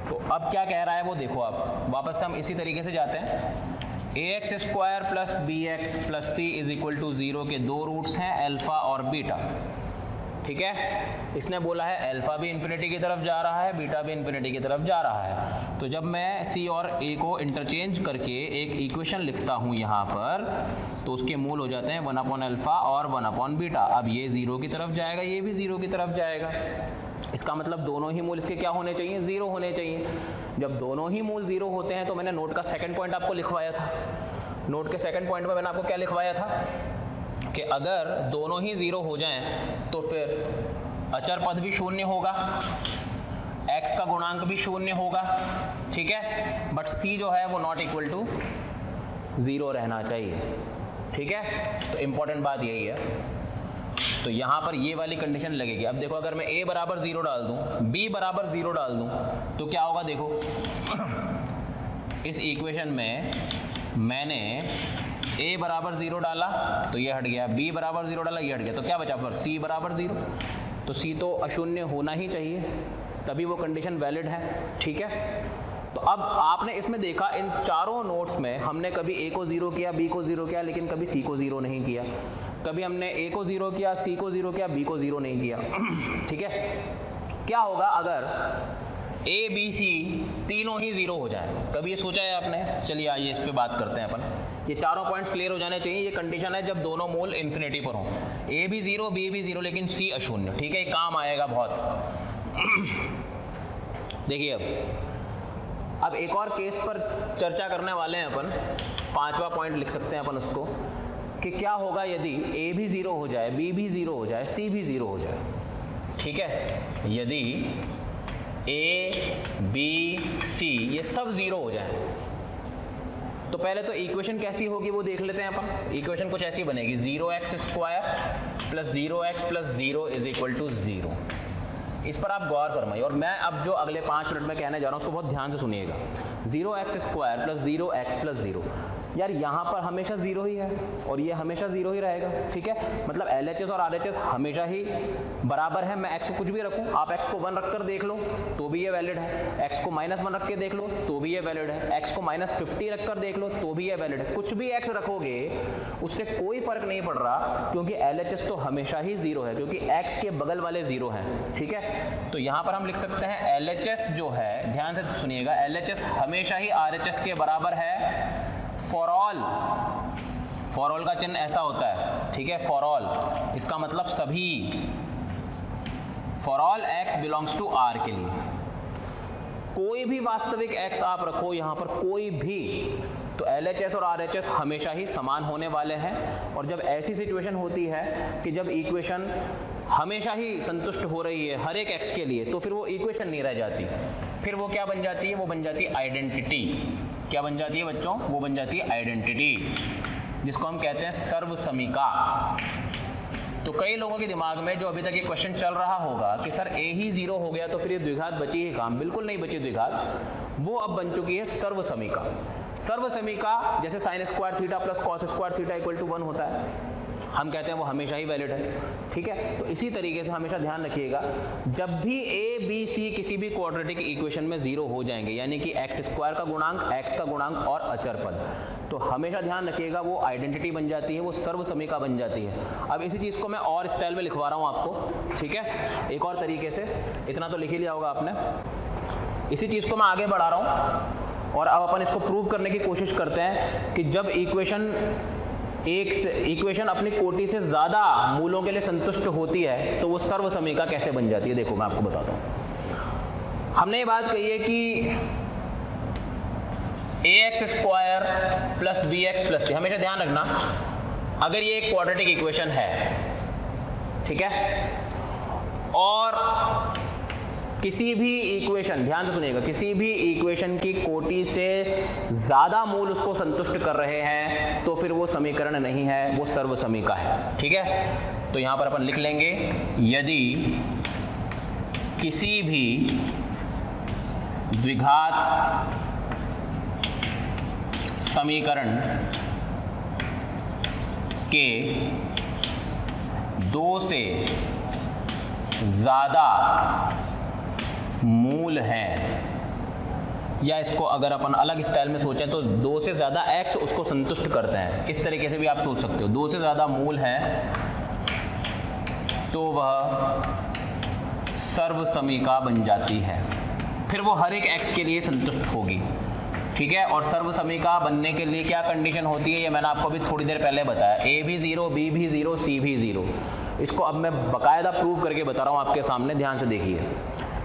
तो अब क्या कह रहा है वो देखो, आप वापस से हम इसी तरीके से जाते हैं। ax square plus bx plus c is equal to 0 के दो रूट्स हैं अल्फा और बीटा, ठीक है। इसने बोला है अल्फा भी इन्फिनिटी की तरफ जा रहा है, बीटा भी इन्फिनिटी की तरफ जा रहा है। तो जब मैं c और a को इंटरचेंज करके एक इक्वेशन लिखता हूँ यहाँ पर, तो उसके मूल हो जाते हैं 1 अपॉन अल्फा और 1 अपॉन बीटा। अब ये 0 की तरफ जाएगा, ये भी 0 की तरफ जाएगा। इसका मतलब दोनों ही मूल इसके क्या होने चाहिए, 0 होने चाहिए। जब दोनों ही मूल 0 होते हैं तो मैंने नोट का सेकंड पॉइंट आपको लिखवाया था। नोट के सेकंड पॉइंट में मैंने आपको क्या लिखवाया था कि अगर दोनों ही 0 हो जाएं तो फिर अचर पद भी शून्य होगा, x का गुणांक भी शून्य होगा, ठीक है। बट c जो है वो नॉट इक्वल टू 0 रहना चाहिए, ठीक है। तो इंपॉर्टेंट बात यही है। तो यहाँ पर ये वाली कंडीशन लगेगी। अब देखो, अगर मैं a बराबर 0 डाल दूँ, b बराबर 0 डाल दूँ तो क्या होगा, देखो इस इक्वेशन में मैंने a बराबर 0 डाला तो ये हट गया, b बराबर 0 डाला ये हट गया, तो क्या बचा पर c बराबर 0। तो c तो अशून्य होना ही चाहिए, तभी वो कंडीशन वैलिड है, ठीक है। तो अब आपने इसमें देखा इन चारों नोट्स में हमने कभी a को 0 किया, b को 0 किया, लेकिन कभी c को 0 नहीं किया। कभी हमने a को 0 किया, c को 0 किया, b को 0 नहीं किया, ठीक है। क्या होगा अगर a b c तीनों ही 0 हो जाए, कभी ये सोचा है आपने? चलिए आइए इस पे बात करते हैं अपन। ये चारों पॉइंट्स क्लियर हो जाने चाहिए। ये कंडीशन है जब दोनों मूल इन्फिनिटी पर हों, a भी 0 b भी 0 लेकिन c अशून्य, ठीक है। ये काम आएगा बहुत। देखिए अब एक और केस पर चर्चा करने वाले हैं अपन, 5वां पॉइंट लिख सकते हैं अपन उसको, कि क्या होगा यदि a भी 0 हो जाए, b भी 0 हो जाए, c भी 0 हो जाए, ठीक है। यदि a b c ये सब 0 हो जाए तो पहले तो इक्वेशन कैसी होगी वो देख लेते हैं अपन। इक्वेशन कुछ ऐसी बनेगी 0x² plus 0x plus 0 is equal to 0। इस पर आप गौर फरमाइए और मैं अब जो अगले 5 मिनट में कहने जा रहा हूँ उसको बहुत ध्यान से सुनिएगा। 0x² प्लस 0x प्लस 0, यार यहाँ पर हमेशा 0 ही है और ये हमेशा 0 ही रहेगा, ठीक है। मतलब LHS और RHS हमेशा ही बराबर है। मैं x को कुछ भी रखूँ, आप x को 1 रख कर देख लो तो भी ये वैलिड है, x को -1 रख के देख लो तो भी ये वैलिड है, x को -50 रख कर देख लो तो भी ये वैलिड है। कुछ भी x रखोगे उससे कोई फर्क नहीं पड़ रहा, क्योंकि LHS तो हमेशा ही 0 है, क्योंकि x के बगल वाले 0 हैं, ठीक है। तो यहाँ पर हम लिख सकते हैं LHS जो है, ध्यान से सुनिएगा, LHS हमेशा ही RHS के बराबर है फॉर ऑल। फॉर ऑल का चिन्ह ऐसा होता है, ठीक है, फॉर ऑल, इसका मतलब सभी, for all x belongs to R के लिए। कोई भी वास्तविक x आप रखो यहाँ पर, कोई भी, तो LHS और RHS हमेशा ही समान होने वाले हैं। और जब ऐसी सिचुएशन होती है कि जब इक्वेशन हमेशा ही संतुष्ट हो रही है हर एक x के लिए, तो फिर वो इक्वेशन नहीं रह जाती, फिर वो क्या बन जाती है, वो बन जाती है आइडेंटिटी। क्या बन जाती है बच्चों, वो बन जाती है आइडेंटिटी, जिसको हम कहते हैं सर्वसमीका। तो कई लोगों के दिमाग में जो अभी तक ये क्वेश्चन चल रहा होगा कि सर a ही 0 हो गया तो फिर ये द्विघात बची ही काम, बिल्कुल नहीं बची द्विघात, वो अब बन चुकी है सर्वसमीका। सर्वसमीका जैसे sin² theta plus cos² theta equal to 1 होता है, हम कहते हैं वो हमेशा ही वैलिड है, ठीक है। तो इसी तरीके से हमेशा ध्यान रखिएगा, जब भी a b c किसी भी क्वाड्रेटिक इक्वेशन में 0 हो जाएंगे, यानी कि x² का गुणांक, x का गुणांक और अचर पद, तो हमेशा ध्यान रखिएगा वो आइडेंटिटी बन जाती है, वो सर्वसमीका बन जाती है। अब इसी चीज़ को मैं और स्टाइल में लिखवा रहा हूँ आपको, ठीक है, एक और तरीके से। इतना तो लिख ही लिया होगा आपने। इसी चीज़ को मैं आगे बढ़ा रहा हूँ और अब अपन इसको प्रूव करने की कोशिश करते हैं कि जब इक्वेशन अपनी कोटि से ज़्यादा मूलों के लिए संतुष्ट होती है तो वो सर्वसमीका कैसे बन जाती है। देखो मैं आपको बताता हूँ। हमने ये बात कही है कि ax² plus bx plus c, हमेशा ध्यान रखना, अगर ये एक क्वाड्रेटिक इक्वेशन है, ठीक है, और किसी भी इक्वेशन, ध्यान से सुनिएगा, किसी भी इक्वेशन की कोटि से ज़्यादा मूल उसको संतुष्ट कर रहे हैं तो फिर वो समीकरण नहीं है, वो सर्वसमीका है, ठीक है। तो यहाँ पर अपन लिख लेंगे, यदि किसी भी द्विघात समीकरण के 2 से ज़्यादा मूल हैं, या इसको अगर अपन अलग स्टाइल में सोचें तो 2 से ज़्यादा x उसको संतुष्ट करते हैं, इस तरीके से भी आप सोच सकते हो। 2 से ज़्यादा मूल हैं तो वह सर्वसमीका बन जाती है, फिर वो हर एक x के लिए संतुष्ट होगी, ठीक है। और सर्वसमीका बनने के लिए क्या कंडीशन होती है, ये मैंने आपको अभी थोड़ी देर पहले बताया, a भी 0, b भी 0, c भी 0। इसको अब मैं बाकायदा प्रूव करके बता रहा हूँ आपके सामने, ध्यान से देखिए।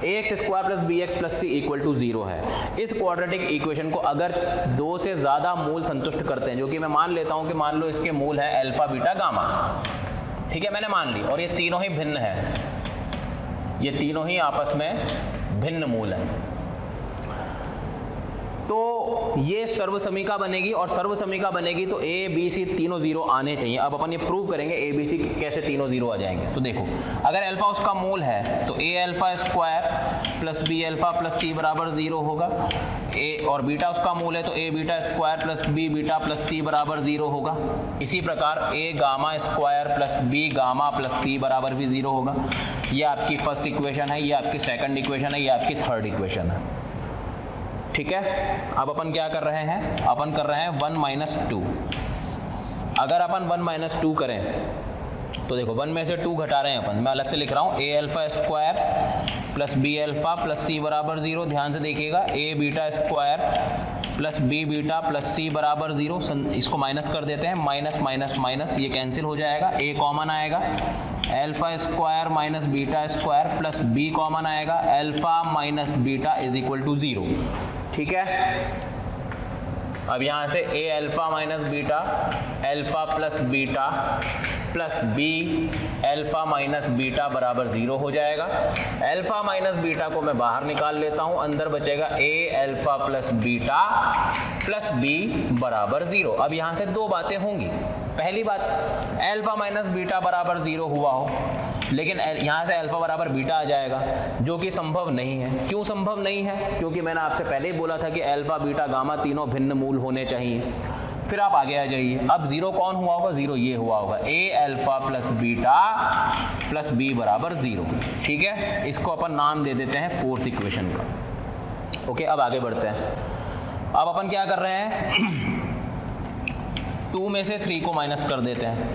ax² plus bx plus c equal to 0 है। इस क्वाड्रेटिक इक्वेशन को अगर 2 से ज़्यादा मूल संतुष्ट करते हैं, जो कि मैं मान लेता हूँ कि मान लो इसके मूल है अल्फा बीटा गामा, ठीक है, मैंने मान ली, और ये तीनों ही भिन्न है, ये तीनों ही आपस में भिन्न मूल हैं, तो ये सर्वसमीका बनेगी। और सर्वसमीका बनेगी तो a b c तीनों 0 आने चाहिए। अब अपन ये प्रूव करेंगे a b c कैसे तीनों 0 आ जाएंगे। तो देखो, अगर अल्फा उसका मूल है तो a² plus b plus c बराबर 0 होगा, a और बीटा उसका मूल है तो a β² plus b beta plus c बराबर 0 होगा। इसी प्रकार a⁻² plus b gamma plus c बराबर भी 0 होगा। ये आपकी फर्स्ट इक्वेशन है, ये आपकी सेकंड इक्वेशन है, ये आपकी थर्ड इक्वेशन है, ठीक है। अब अपन क्या कर रहे हैं, अपन कर रहे हैं 1 - 2। अगर अपन 1 - 2 करें तो देखो 1 में से 2 घटा रहे हैं अपन, मैं अलग से लिख रहा हूँ, a⁻² plus b plus c बराबर 0। ध्यान से देखिएगा, a⁻² plus b beta plus c बराबर 0। इसको माइनस कर देते हैं, माइनस माइनस माइनस ये कैंसिल हो जाएगा, a कॉमन आएगा, α² माइनस β² प्लस b कॉमन आएगा, alpha minus beta is equal to 0, ठीक है। अब यहाँ से a alpha minus beta alpha plus beta plus b alpha minus beta बराबर 0 हो जाएगा। अल्फा माइनस बीटा को मैं बाहर निकाल लेता हूँ, अंदर बचेगा a alpha plus beta plus b बराबर 0। अब यहाँ से दो बातें होंगी। पहली बात, अल्फा माइनस बीटा बराबर 0 हुआ हो, लेकिन यहाँ से अल्फा बराबर बीटा आ जाएगा, जो कि संभव नहीं है। क्यों संभव नहीं है? क्योंकि मैंने आपसे पहले ही बोला था कि अल्फा बीटा गामा तीनों भिन्न मूल होने चाहिए। फिर आप आगे आ जाइए, अब 0 कौन हुआ होगा? 0 ये हुआ होगा, a alpha plus beta plus b बराबर 0। ठीक है, इसको अपन नाम दे देते हैं फोर्थ इक्वेशन का। ओके, अब आगे बढ़ते हैं। अब अपन क्या कर रहे हैं, 2 में से 3 को माइनस कर देते हैं।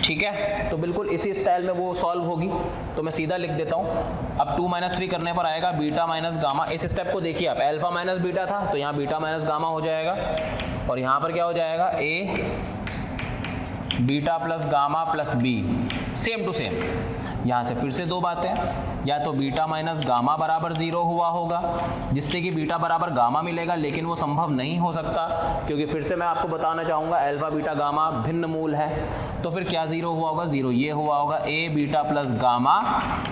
ठीक है, तो बिल्कुल इसी स्टाइल में वो सॉल्व होगी। तो मैं सीधा लिख देता हूँ। अब 2 माइनस 3 करने पर आएगा बीटा माइनस गामा। इस स्टेप को देखिए आप, अल्फा माइनस बीटा था तो यहाँ बीटा माइनस गामा हो जाएगा, और यहाँ पर क्या हो जाएगा, a beta plus gamma plus b, same to same. यहाँ से फिर से दो बातें, या तो बीटा माइनस गामा बराबर 0 हुआ होगा, जिससे कि बीटा बराबर गामा मिलेगा, लेकिन वो संभव नहीं हो सकता, क्योंकि फिर से मैं आपको बताना चाहूँगा अल्फा बीटा गामा भिन्न मूल है। तो फिर क्या 0 हुआ होगा? 0 ये हुआ होगा, a beta plus gamma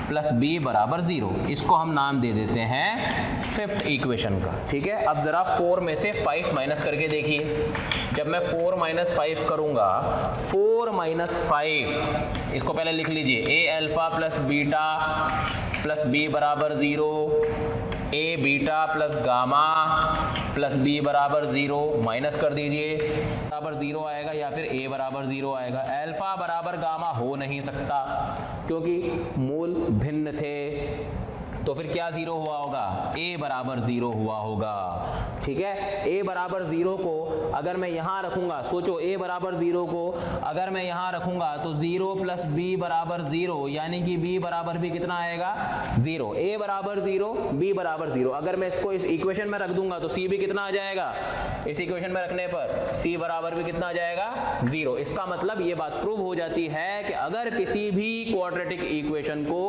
plus b बराबर 0। इसको हम नाम दे देते हैं फिफ्थ इक्वेशन का। ठीक है, अब ज़रा 4 में से 5 माइनस करके देखिए। जब मैं 4 माइनस 5 करूँगा, 4 माइनस 5, इसको पहले लिख लीजिए, a alpha plus beta plus b बराबर 0, a beta plus gamma plus b बराबर 0, माइनस कर दीजिए, बराबर 0 आएगा या फिर ए बराबर 0 आएगा। अल्फा बराबर गामा हो नहीं सकता, क्योंकि मूल भिन्न थे। तो फिर क्या 0 हुआ होगा? a बराबर 0 हुआ होगा। ठीक है, a बराबर 0 को अगर मैं यहाँ रखूंगा, सोचो a बराबर 0 को अगर मैं यहाँ रखूंगा तो 0 प्लस b बराबर 0, यानी कि b बराबर भी कितना आएगा? 0। a बराबर 0, b बराबर 0। अगर मैं इसको इस इक्वेशन में रख दूंगा तो c भी कितना आ जाएगा? इस इक्वेशन में रखने पर c बराबर भी कितना आ जाएगा? 0। इसका मतलब ये बात प्रूव हो जाती है कि अगर किसी भी क्वाड्रेटिक इक्वेशन को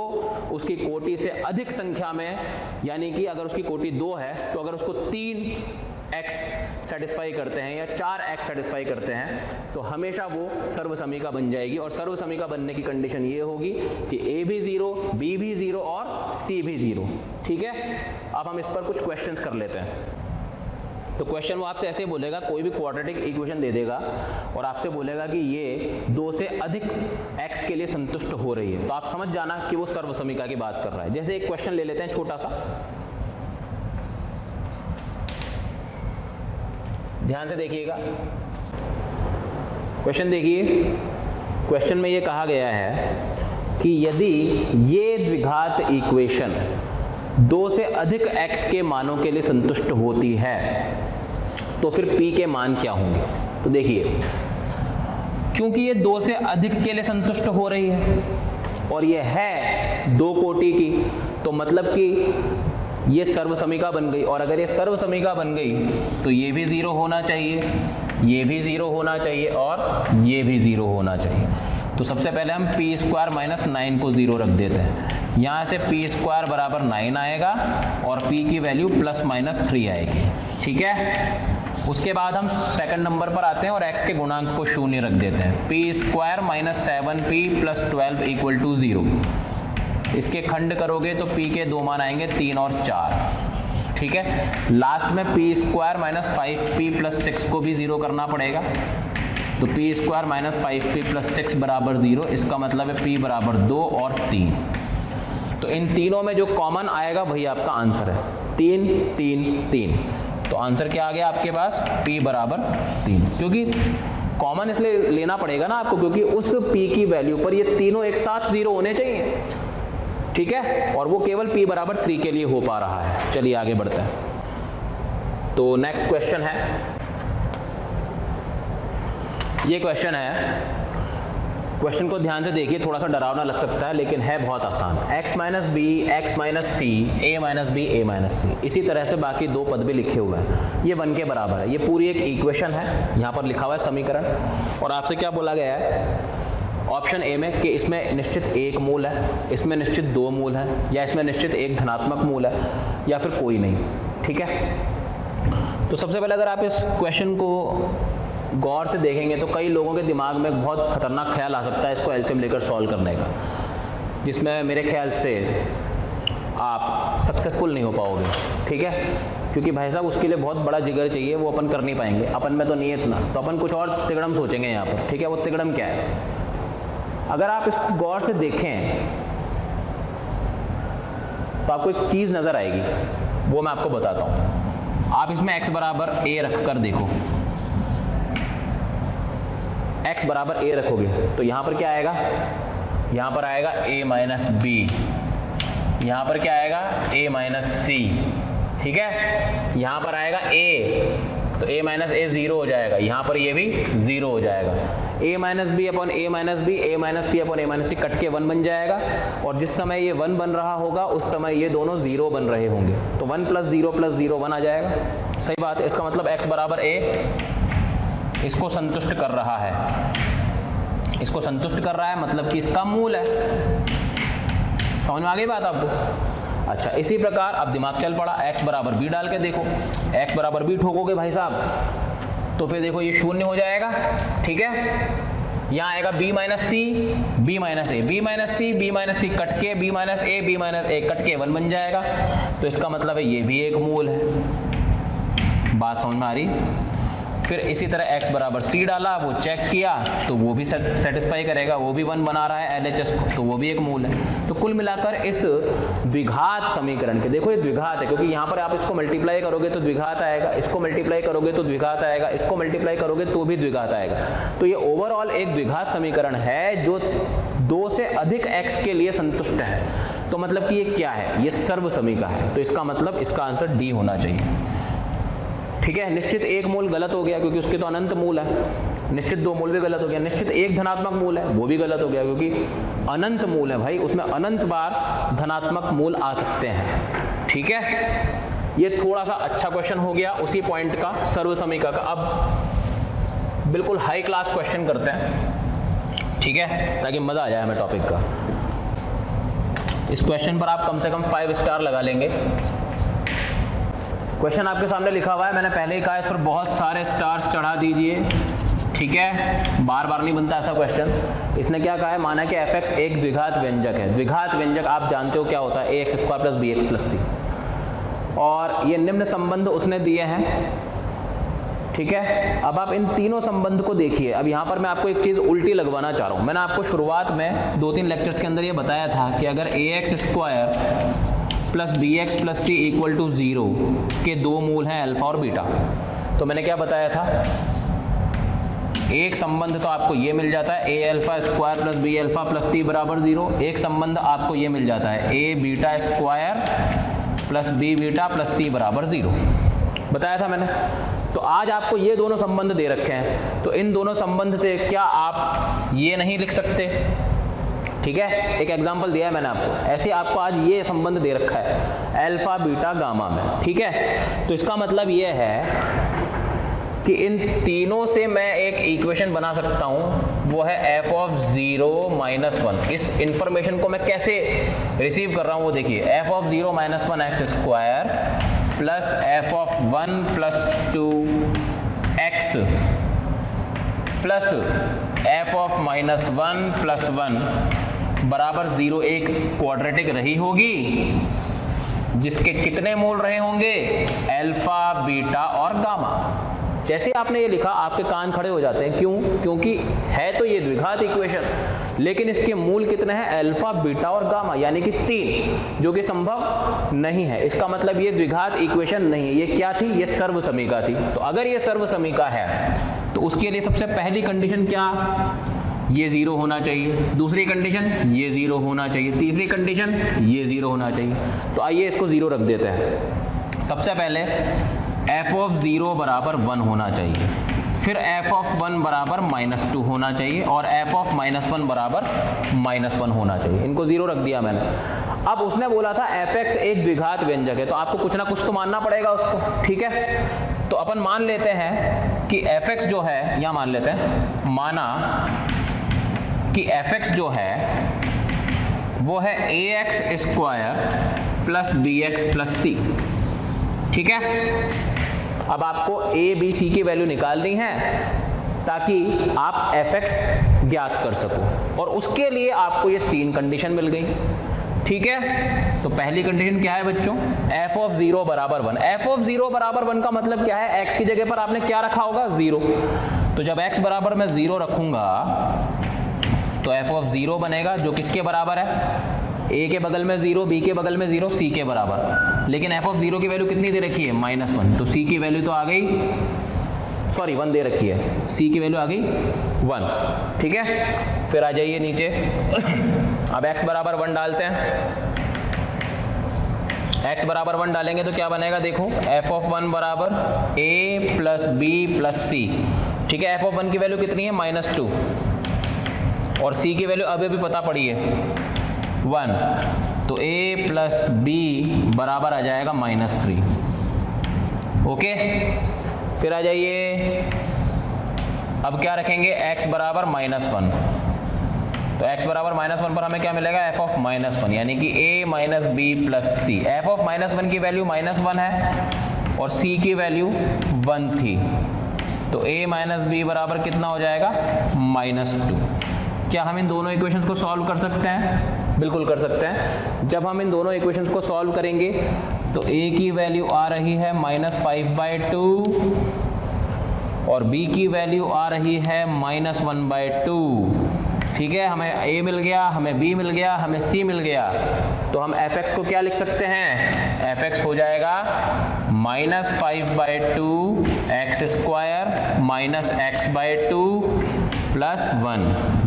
उसकी कोटि से अधिक संख्या में, यानी कि अगर उसकी कोटि 2 है तो अगर उसको 3x सेटिस्फाई करते हैं या 4x सेटिस्फाई करते हैं तो हमेशा वो सर्वसमीका बन जाएगी। और सर्वसमीका बनने की कंडीशन ये होगी कि a भी 0, b भी 0 और c भी 0। ठीक है, अब हम इस पर कुछ क्वेश्चंस कर लेते हैं। तो क्वेश्चन वो आपसे ऐसे बोलेगा, कोई भी क्वाड्रेटिक इक्वेशन दे देगा और आपसे बोलेगा कि ये 2 से अधिक x के लिए संतुष्ट हो रही है, तो आप समझ जाना कि वो सर्वसमीका की बात कर रहा है। जैसे एक क्वेश्चन ले लेते हैं छोटा सा, ध्यान से देखिएगा। क्वेश्चन देखिए, क्वेश्चन में ये कहा गया है कि यदि ये द्विघात इक्वेशन 2 से अधिक x के मानों के लिए संतुष्ट होती है तो फिर p के मान क्या होंगे? तो देखिए, क्योंकि ये 2 से अधिक के लिए संतुष्ट हो रही है और ये है 2 कोटि की, तो मतलब कि ये सर्वसमीका बन गई। और अगर ये सर्वसमीका बन गई तो ये भी 0 होना चाहिए, ये भी 0 होना चाहिए और ये भी 0 होना चाहिए। तो सबसे पहले हम p स्क्वायर माइनस 9 को 0 रख देते हैं। यहाँ से p स्क्वायर बराबर 9 आएगा और p की वैल्यू प्लस माइनस 3 आएगी। ठीक है, उसके बाद हम सेकंड नंबर पर आते हैं और x के गुणांक को 0 रख देते हैं। p square minus 7p plus 12 equal to 0। इसके खंड करोगे तो p के 2 मान आएंगे 3 और 4। ठीक है, लास्ट में p square minus 5p plus 6 को भी 0 करना पड़ेगा। तो p square minus 5p plus 6 बराबर 0, इसका मतलब है p बराबर 2 और 3। तो इन तीनों में जो कॉमन आएगा वही आपका आंसर है, 3 3 3। तो आंसर क्या आ गया आपके पास? p बराबर 3। क्योंकि कॉमन इसलिए लेना पड़ेगा ना आपको, क्योंकि उस p की वैल्यू पर ये तीनों एक साथ 0 होने चाहिए। ठीक है, और वो केवल p बराबर 3 के लिए हो पा रहा है। चलिए आगे बढ़ते हैं। तो नेक्स्ट क्वेश्चन है, ये क्वेश्चन है। क्वेश्चन को ध्यान से देखिए, थोड़ा सा डरावना लग सकता है लेकिन है बहुत आसान। x minus b, x minus c, a minus b, a minus c, इसी तरह से बाकी 2 पद भी लिखे हुए हैं। ये 1 के बराबर है। ये पूरी एक इक्वेशन है, यहाँ पर लिखा हुआ है समीकरण। और आपसे क्या बोला गया है ऑप्शन ए में कि इसमें निश्चित 1 मूल है, इसमें निश्चित 2 मूल है, या इसमें निश्चित 1 धनात्मक मूल है, या फिर कोई नहीं। ठीक है, तो सबसे पहले अगर आप इस क्वेश्चन को गौर से देखेंगे तो कई लोगों के दिमाग में एक बहुत खतरनाक ख्याल आ सकता है इसको एलसीएम लेकर सॉल्व करने का, जिसमें मेरे ख्याल से आप सक्सेसफुल नहीं हो पाओगे, ठीक है, क्योंकि भाई साहब उसके लिए बहुत बड़ा जिगर चाहिए, वो अपन कर नहीं पाएंगे, अपन में तो नहीं है इतना, तो अपन कुछ और तिगड़म सोचेंगे यहाँ पर, ठीक है। वो तिगड़म क्या है, अगर आप इसको गौर से देखें तो आपको एक चीज़ नज़र आएगी, वो मैं आपको बताता हूँ। आप इसमें x बराबर a रख कर देखो, x बराबर a रखोगे तो यहाँ पर क्या आएगा, यहाँ पर आएगा a माइनस बी, यहाँ पर क्या आएगा a माइनस सी, ठीक है। यहाँ पर आएगा a, तो a माइनस a 0 हो जाएगा, यहाँ पर ये भी 0 हो जाएगा। a minus b upon a minus b, a minus c upon a minus c cut के 1 बन जाएगा, और जिस समय ये 1 बन रहा होगा उस समय ये दोनों 0 बन रहे होंगे, तो 1 प्लस 0 प्लस 0 1 आ जाएगा। सही बात है, इसका मतलब x बराबर a इसको संतुष्ट कर रहा है, इसको संतुष्ट कर रहा है मतलब कि इसका मूल है। समझ में आ गई बात आपको? अच्छा, इसी प्रकार अब दिमाग चल पड़ा, x बराबर b डाल के देखो, x बराबर b ठोकोगे भाई साहब तो फिर देखो ये 0 हो जाएगा, ठीक है। यहाँ आएगा b माइनस सी, b माइनस ए, b माइनस सी, b माइनस सी कट के b माइनस ए, b माइनस ए कट के 1 बन जाएगा, तो इसका मतलब है ये भी एक मूल है। बात समझ में आ रही? फिर इसी तरह x बराबर c डाला, वो चेक किया तो वो भी सेटिस्फाई करेगा, वो भी 1 बना रहा है LHS को, तो वो भी एक मूल है। तो कुल मिलाकर इस द्विघात समीकरण के, देखो ये द्विघात है क्योंकि यहाँ पर आप इसको मल्टीप्लाई करोगे तो द्विघात आएगा, इसको मल्टीप्लाई करोगे तो द्विघात आएगा, इसको मल्टीप्लाई करोगे तो भी द्विघात आएगा, तो ये ओवरऑल एक द्विघात समीकरण है जो 2 से अधिक x के लिए संतुष्ट है। तो मतलब कि ये क्या है, ये सर्व समीका है, तो इसका मतलब इसका आंसर डी होना चाहिए, ठीक है। निश्चित एक मूल गलत हो गया क्योंकि उसके तो अनंत मूल है, निश्चित 2 मूल भी गलत हो गया, निश्चित एक धनात्मक मूल है वो भी गलत हो गया क्योंकि अनंत मूल है भाई, उसमें अनंत बार धनात्मक मूल आ सकते हैं, ठीक है। ये थोड़ा सा अच्छा क्वेश्चन हो गया उसी पॉइंट का, सर्व समीका का। अब बिल्कुल हाई क्लास क्वेश्चन करते हैं, ठीक है, ताकि मजा आ जाए हमें टॉपिक का। इस क्वेश्चन पर आप कम से कम 5 स्टार लगा लेंगे। क्वेश्चन आपके सामने लिखा हुआ है, मैंने पहले ही कहा इस पर बहुत सारे स्टार्स चढ़ा दीजिए, ठीक है, बार बार नहीं बनता ऐसा क्वेश्चन। इसने क्या कहा है, माना कि fx एक द्विघात व्यंजक है। द्विघात व्यंजक आप जानते हो क्या होता है, ax square plus bx plus c, और ये निम्न संबंध उसने दिए हैं, ठीक है। अब आप इन तीनों संबंध को देखिए। अब यहाँ पर मैं आपको एक चीज़ उल्टी लगवाना चाह रहा हूँ। मैंने आपको शुरुआत में 2-3 लेक्चर्स के अंदर ये बताया था कि अगर ax square plus b x plus c equal to 0 के 2 मूल हैं अल्फा और बीटा, तो मैंने क्या बताया था, एक संबंध तो आपको ये मिल जाता है a alpha square plus b alpha plus c बराबर 0, एक संबंध आपको ये मिल जाता है a beta square plus b beta plus c बराबर 0, बताया था मैंने। तो आज आपको ये दोनों संबंध दे रखे हैं, तो इन दोनों संबंध से क्या आप ये नहीं लिख सकते, ठीक है। एक एग्जांपल दिया है मैंने आपको, ऐसे आपको आज ये संबंध दे रखा है अल्फा बीटा गामा में, ठीक है। तो इसका मतलब ये है कि इन तीनों से मैं एक इक्वेशन बना सकता हूं, वो है f ऑफ 0 माइनस 1। इस इंफॉर्मेशन को मैं कैसे रिसीव कर रहा हूं वो देखिए, f of 0 minus 1 x square plus f of 1 plus 2 x plus f of minus 1 plus 1 बराबर 0 एक क्वाड्रेटिक रही होगी जिसके कितने मूल रहे होंगे, अल्फा बीटा और गामा। जैसे आपने ये लिखा आपके कान खड़े हो जाते हैं, क्यों? क्योंकि है तो ये द्विघात इक्वेशन, लेकिन इसके मूल कितने हैं, अल्फा बीटा और गामा, यानी कि 3, जो कि संभव नहीं है। इसका मतलब ये द्विघात इक्वेशन नहीं है, ये क्या थी, ये सर्व समीका थी। तो अगर ये सर्व समीका है तो उसके लिए सबसे पहली कंडीशन क्या, ये 0 होना चाहिए, दूसरी कंडीशन ये 0 होना चाहिए, तीसरी कंडीशन ये 0 होना चाहिए। तो आइए इसको 0 रख देते हैं। सबसे पहले f ऑफ 0 बराबर 1 होना चाहिए, फिर f ऑफ 1 बराबर -2 होना चाहिए, और f ऑफ -1 बराबर -1 होना चाहिए। इनको 0 रख दिया मैंने। अब उसने बोला था fx एक द्विघात व्यंजक है, तो आपको कुछ ना कुछ तो मानना पड़ेगा उसको, ठीक है। तो अपन मान लेते हैं कि fx जो है, यहाँ मान लेते हैं, माना कि fx जो है वो है ax square plus bx plus c, ठीक है। अब आपको ए बी सी की वैल्यू निकालनी है ताकि आप fx ज्ञात कर सको, और उसके लिए आपको ये 3 कंडीशन मिल गई। ठीक है, तो पहली कंडीशन क्या है बच्चों, f ऑफ 0 बराबर 1। f ऑफ 0 बराबर 1 का मतलब क्या है, x की जगह पर आपने क्या रखा होगा, 0। तो जब x बराबर मैं 0 रखूंगा तो f ऑफ 0 बनेगा, जो किसके बराबर है, a के बगल में 0, b के बगल में 0, c के बराबर। लेकिन f ऑफ 0 की वैल्यू कितनी दे रखी है, -1, तो c की वैल्यू तो आ गई, सॉरी 1 दे रखी है, c की वैल्यू आ गई 1। ठीक है, फिर आ जाइए नीचे। अब x बराबर 1 डालते हैं, x बराबर 1 डालेंगे तो क्या बनेगा, देखो f ऑफ 1 बराबर a plus b plus c। ठीक है, f ऑफ 1 की वैल्यू कितनी है, -2, और c की वैल्यू अभी भी पता पड़ी है 1, तो a प्लस b बराबर आ जाएगा -3। ओके, फिर आ जाइए, अब क्या रखेंगे, x बराबर -1, तो x बराबर -1 पर हमें क्या मिलेगा, f ऑफ -1, यानी कि a minus b plus c. f of -1 की वैल्यू -1 है और c की वैल्यू 1 थी, तो a माइनस बी बराबर कितना हो जाएगा, -2। क्या हम इन दोनों इक्वेशंस को सॉल्व कर सकते हैं, बिल्कुल कर सकते हैं। जब हम इन दोनों इक्वेशंस को सॉल्व करेंगे तो a की वैल्यू आ रही है -5/2 और b की वैल्यू आ रही है -1/2। ठीक है, हमें a मिल गया, हमें b मिल गया, हमें c मिल गया, तो हम fx को क्या लिख सकते हैं, fx हो जाएगा -5/2 x square minus x/2 plus 1।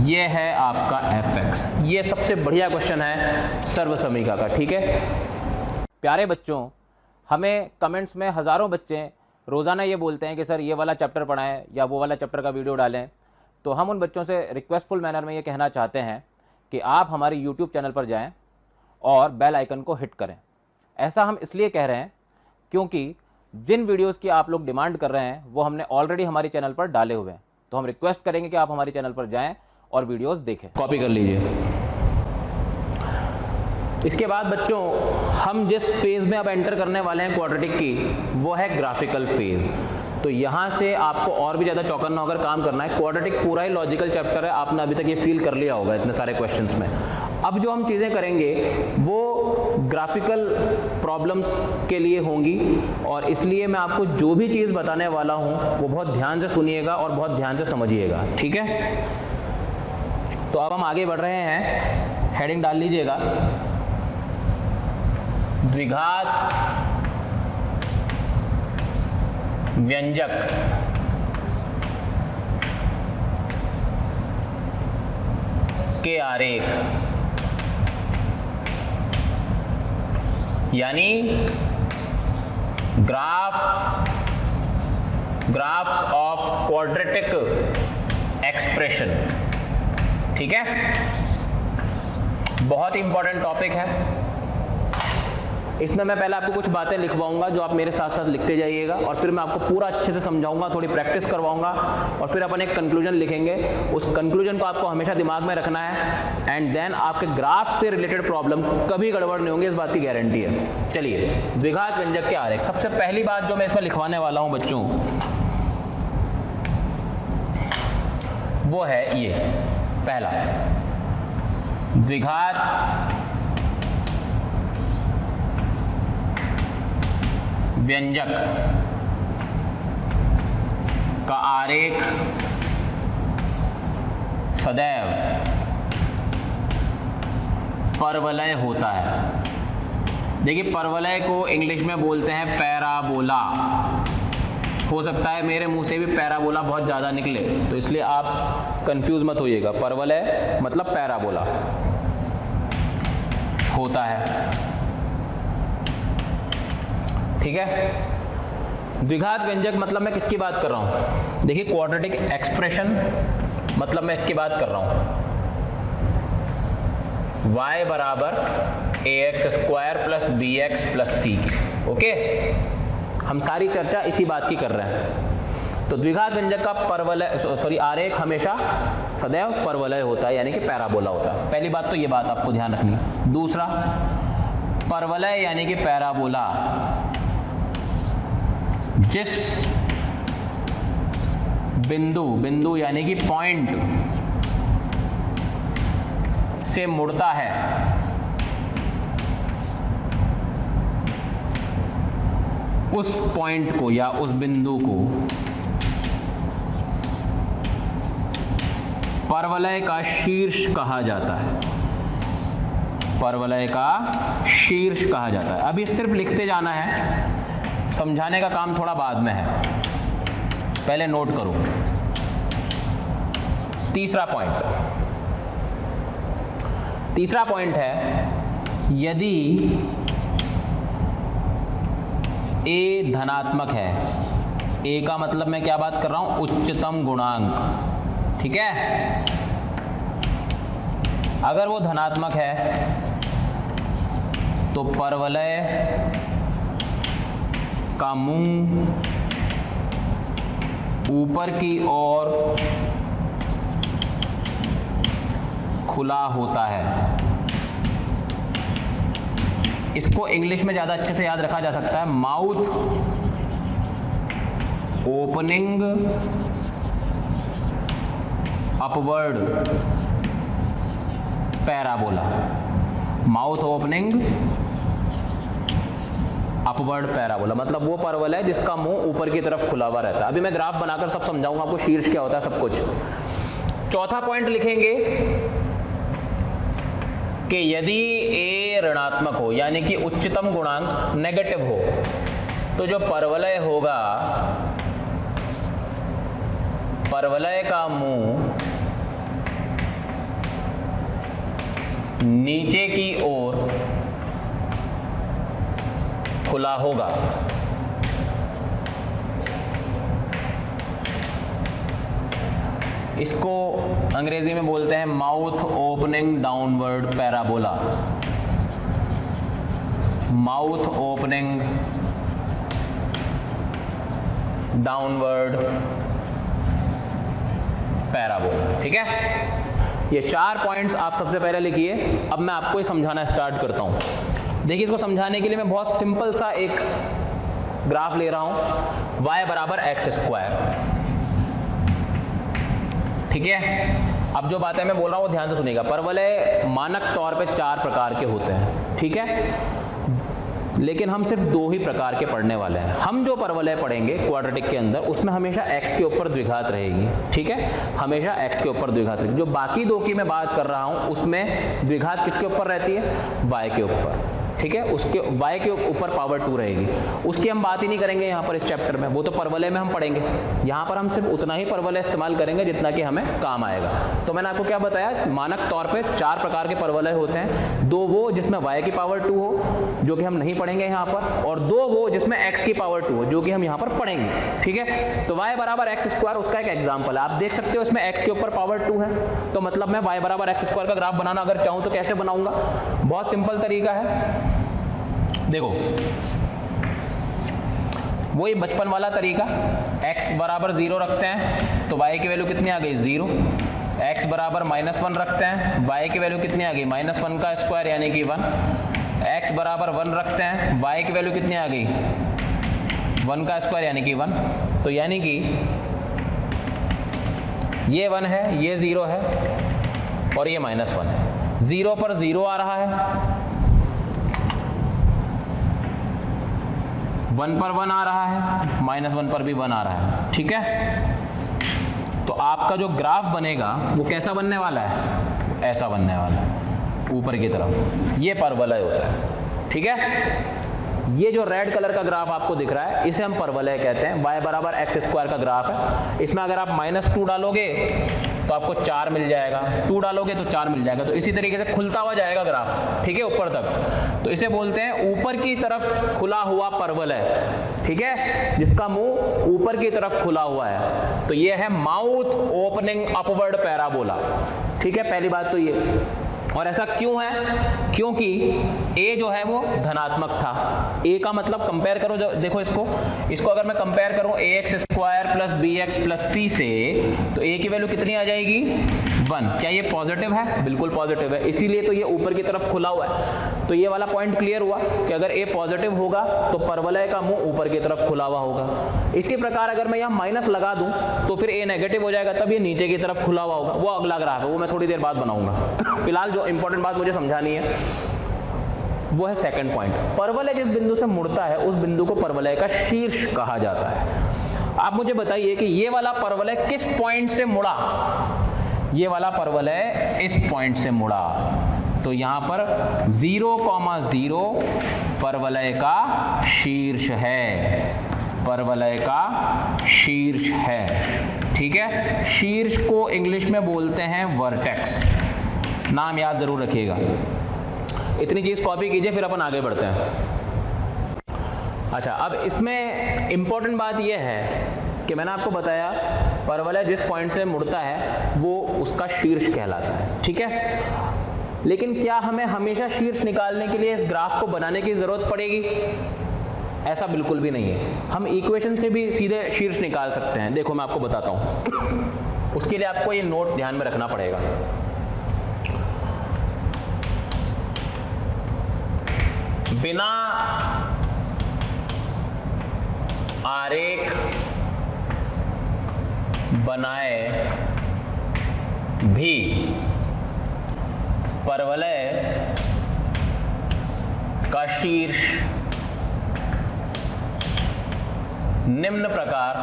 ये है आपका fx। ये सबसे बढ़िया क्वेश्चन है सर्वसमीका का। ठीक है प्यारे बच्चों, हमें कमेंट्स में हज़ारों बच्चे रोज़ाना ये बोलते हैं कि सर ये वाला चैप्टर पढ़ाएं या वो वाला चैप्टर का वीडियो डालें, तो हम उन बच्चों से रिक्वेस्टफुल मैनर में ये कहना चाहते हैं कि आप हमारे यूट्यूब चैनल पर जाएं और बेल आइकन को हिट करें। ऐसा हम इसलिए कह रहे हैं क्योंकि जिन वीडियोस की आप लोग डिमांड कर रहे हैं वो हमने ऑलरेडी हमारे चैनल पर डाले हुए हैं, तो हम रिक्वेस्ट करेंगे कि आप हमारे चैनल पर जाएं और वीडियोस देखें। कॉपी कर लीजिए। इसके बाद बच्चों हम जिस फेज़ में अब एंटर करने वाले हैं क्वाड्रेटिक की, वो है ग्राफिकल फेज़। तो यहाँ से आपको और भी ज़्यादा चौकन्ना होकर काम करना है। क्वाड्रेटिक पूरा ही लॉजिकल चैप्टर है, आपने अभी तक ये फील कर लिया होगा इतने सारे क्वेश्चंस में। अब जो हम चीज़ें करेंगे वो ग्राफिकल प्रॉब्लम्स के लिए होंगी, और इसलिए मैं आपको जो भी चीज़ बताने वाला हूँ वो बहुत ध्यान से सुनिएगा और बहुत ध्यान से समझिएगा। ठीक है, तो अब हम आगे बढ़ रहे हैं, हेडिंग डाल लीजिएगा, द्विघात व्यंजक के आरेख, यानी ग्राफ्स ऑफ क्वाड्रेटिक एक्सप्रेशन। ठीक है, बहुत इंपॉर्टेंट टॉपिक है। इसमें मैं पहले आपको कुछ बातें लिखवाऊंगा जो आप मेरे साथ साथ लिखते जाइएगा, और फिर मैं आपको पूरा अच्छे से समझाऊंगा, थोड़ी प्रैक्टिस करवाऊंगा, और फिर अपन एक कंक्लूजन लिखेंगे। उस कंक्लूजन को आपको हमेशा दिमाग में रखना है, एंड देन आपके ग्राफ से रिलेटेड प्रॉब्लम कभी गड़बड़ नहीं होंगे, इस बात की गारंटी है। चलिए, द्विघात व्यंजक के आरेख। सबसे पहली बात जो मैं इसमें लिखवाने वाला हूं बच्चों, वो है ये पहला, द्विघात व्यंजक का आरेख सदैव परवलय होता है। देखिए, परवलय को इंग्लिश में बोलते हैं पैराबोला। हो सकता है मेरे मुंह से भी पैराबोला बहुत ज़्यादा निकले, तो इसलिए आप कंफ्यूज मत होइएगा। परवलय मतलब पैराबोला होता है। ठीक है, द्विघात व्यंजक मतलब मैं किसकी बात कर रहा हूं, देखिए क्वाड्रेटिक एक्सप्रेशन मतलब मैं इसकी बात कर रहा हूं, y बराबर ax square plus bx plus c की। ओके, हम सारी चर्चा इसी बात की कर रहे हैं। तो द्विघात व्यंजक का परवलय आरेख हमेशा सदैव परवलय होता है, यानी कि पैराबोला होता है। पहली बात तो ये बात आपको ध्यान रखनी है। दूसरा, परवलय यानी कि पैराबोला जिस बिंदु यानी कि पॉइंट से मुड़ता है उस पॉइंट को या उस बिंदु को परवलय का शीर्ष कहा जाता है। परवलय का शीर्ष कहा जाता है। अभी सिर्फ लिखते जाना है, समझाने का काम थोड़ा बाद में है, पहले नोट करो। तीसरा पॉइंट है, यदि ए धनात्मक है, ए का मतलब मैं क्या बात कर रहा हूं, उच्चतम गुणांक, ठीक है। अगर वो धनात्मक है तो परवलय का मुंह ऊपर की ओर खुला होता है। इसको इंग्लिश में ज्यादा अच्छे से याद रखा जा सकता है, mouth opening upward parabola. Mouth opening upward parabola मतलब वो परवलय जिसका मुंह ऊपर की तरफ खुला हुआ रहता है। अभी मैं ग्राफ बनाकर सब समझाऊंगा आपको, शीर्ष क्या होता है, सब कुछ। चौथा पॉइंट लिखेंगे कि यदि ए ऋणात्मक हो यानी कि उच्चतम गुणांक नेगेटिव हो तो जो परवलय होगा, परवलय का मुंह नीचे की ओर खुला होगा। इसको अंग्रेजी में बोलते हैं mouth opening downward parabola. Mouth opening downward parabola, ठीक है। ये 4 पॉइंट्स आप सबसे पहले लिखिए। अब मैं आपको ये समझाना स्टार्ट करता हूं। देखिए, इसको समझाने के लिए मैं बहुत सिंपल सा एक ग्राफ ले रहा हूं, y बराबर एक्स स्क्वायर, ठीक है। अब जो बातें मैं बोल रहा हूं वो ध्यान से सुनिएगा। परवलय मानक तौर पे 4 प्रकार के होते हैं, ठीक है, लेकिन हम सिर्फ 2 ही प्रकार के पढ़ने वाले हैं। हम जो परवलय पढ़ेंगे क्वाड्रेटिक के अंदर, उसमें हमेशा x के ऊपर द्विघात रहेगी, ठीक है, हमेशा x के ऊपर द्विघात रहेगी। जो बाकी 2 की मैं बात कर रहा हूं उसमें द्विघात किसके ऊपर रहती है, y के ऊपर, ठीक है। उसके y के ऊपर पावर 2 रहेगी। उसकी हम बात ही नहीं करेंगे यहाँ पर इस चैप्टर में, वो तो परवलय में हम पढ़ेंगे। यहाँ पर हम सिर्फ उतना ही परवलय इस्तेमाल करेंगे जितना कि हमें काम आएगा। तो मैंने आपको क्या बताया, मानक तौर पे 4 प्रकार के परवलय होते हैं। 2 वो जिसमें y की पावर 2 हो, जो कि हम नहीं पढ़ेंगे यहाँ पर, और 2 वो जिसमें x की पावर 2 हो, जो कि हम यहाँ पर पढ़ेंगे, ठीक है। तो y बराबर एक्स स्क्वायर उसका एक एग्जाम्पल है। आप देख सकते हो इसमें x के ऊपर पावर 2 है, तो मतलब मैं y बराबर एक्स स्क्वायर का ग्राफ बनाना अगर चाहूँ तो कैसे बनाऊंगा, बहुत सिंपल तरीका है। देखो, वही बचपन वाला तरीका, x बराबर 0 रखते हैं तो y की वैल्यू कितनी आ गई, 0। x बराबर -1 रखते हैं, y की वैल्यू कितनी आ गई, -1 का स्क्वायर यानी कि 1। x बराबर 1 रखते हैं, y की वैल्यू कितनी आ गई, 1 का स्क्वायर यानी कि 1। तो यानी कि ये 1 है, ये 0 है और ये -1 है। 0 पर 0 आ रहा है, 1 पर 1 आ रहा है, -1 पर भी 1 आ रहा है, ठीक है। तो आपका जो ग्राफ बनेगा वो कैसा बनने वाला है, ऐसा बनने वाला है ऊपर की तरफ। ये परवलय होता है, ठीक है। ये जो रेड कलर का ग्राफ आपको दिख रहा है इसे हम परवलय कहते हैं। y बराबर एक्स स्क्वायर का ग्राफ है। इसमें अगर आप -2 डालोगे तो आपको 4 मिल जाएगा, 2 डालोगे तो 4 मिल जाएगा। तो इसी तरीके से खुलता हुआ जाएगा ग्राफ, ठीक है, ऊपर तक। तो इसे बोलते हैं ऊपर की तरफ खुला हुआ परवलय, ठीक है, जिसका मुंह ऊपर की तरफ खुला हुआ है। तो ये है माउथ ओपनिंग अपवर्ड पैराबोला, ठीक है। पहली बात तो ये, और ऐसा क्यों है, क्योंकि a जो है वो धनात्मक था। a का मतलब कंपेयर करो, जो देखो इसको अगर मैं कंपेयर करूं ax square plus bx plus c से, तो a की वैल्यू कितनी आ जाएगी, 1। क्या ये पॉजिटिव है? बिल्कुल पॉजिटिव है, इसीलिए तो ये ऊपर की तरफ खुला हुआ है। तो ये वाला पॉइंट क्लियर हुआ कि अगर ए पॉजिटिव होगा तो परवलय का मुंह ऊपर की तरफ खुला हुआ होगा। इसी प्रकार अगर मैं यहाँ माइनस लगा दूं तो फिर ए नेगेटिव हो जाएगा, तब ये नीचे की तरफ खुला हुआ होगा। वो अगला ग्राफ है, वो मैं थोड़ी देर बाद बनाऊंगा। फिलहाल जो इंपॉर्टेंट बात मुझे समझानी है वो है सेकंड पॉइंट। परवलय जिस बिंदु से मुड़ता है उस बिंदु को परवलय का शीर्ष कहा जाता है। आप मुझे बताइए कि ये वाला परवलय किस पॉइंट से मुड़ा? ये वाला परवलय इस पॉइंट से मुड़ा, तो यहां पर 0,0 परवलय का शीर्ष है, परवलय का शीर्ष है। ठीक है, शीर्ष को इंग्लिश में बोलते हैं वर्टेक्स। नाम याद जरूर रखिएगा, इतनी चीज कॉपी कीजिए, फिर अपन आगे बढ़ते हैं। अच्छा, अब इसमें इंपॉर्टेंट बात यह है कि मैंने आपको बताया परवलय जिस पॉइंट से मुड़ता है वो उसका शीर्ष कहलाता है। ठीक है, लेकिन क्या हमें हमेशा शीर्ष निकालने के लिए इस ग्राफ को बनाने की जरूरत पड़ेगी? ऐसा बिल्कुल भी नहीं है। हम इक्वेशन से भी सीधे शीर्ष निकाल सकते हैं। देखो मैं आपको बताता हूं, उसके लिए आपको ये नोट ध्यान में रखना पड़ेगा। बिना आरेख बनाए भी परवलय का शीर्ष निम्न प्रकार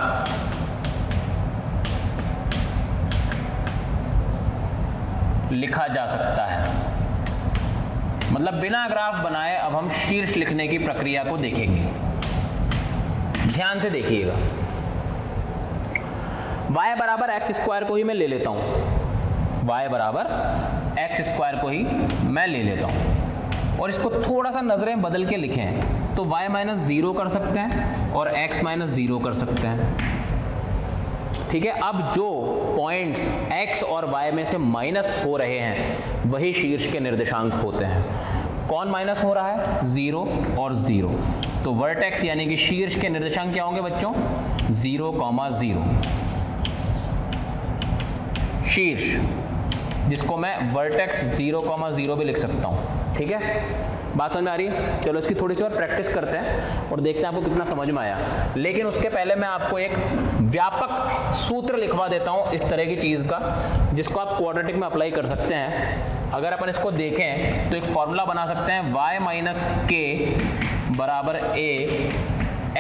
लिखा जा सकता है। मतलब बिना ग्राफ बनाए अब हम शीर्ष लिखने की प्रक्रिया को देखेंगे। ध्यान से देखिएगा। y बराबर एक्स स्क्वायर को ही मैं ले लेता हूं, y बराबर एक्स स्क्वायर को ही मैं ले लेता हूं और इसको थोड़ा सा नजरें बदल के लिखें तो y माइनस 0 कर सकते हैं और x माइनस 0 कर सकते हैं। ठीक है, अब जो पॉइंट्स x और y में से माइनस हो रहे हैं वही शीर्ष के निर्देशांक होते हैं। कौन माइनस हो रहा है? 0 और 0। तो वर्टेक्स यानी कि शीर्ष के निर्देशांक क्या होंगे बच्चों? 0,0। शीर्ष जिसको मैं वर्टेक्स 0,0 भी लिख सकता हूं। ठीक है, बात समझ में आ रही है? चलो इसकी थोड़ी सी और प्रैक्टिस करते हैं और देखते हैं आपको कितना समझ में आया। लेकिन उसके पहले मैं आपको एक व्यापक सूत्र लिखवा देता हूं इस तरह की चीज का, जिसको आप क्वाड्रेटिक में अप्लाई कर सकते हैं। अगर अपन इसको देखें तो एक फॉर्मूला बना सकते हैं, y माइनस के बराबर a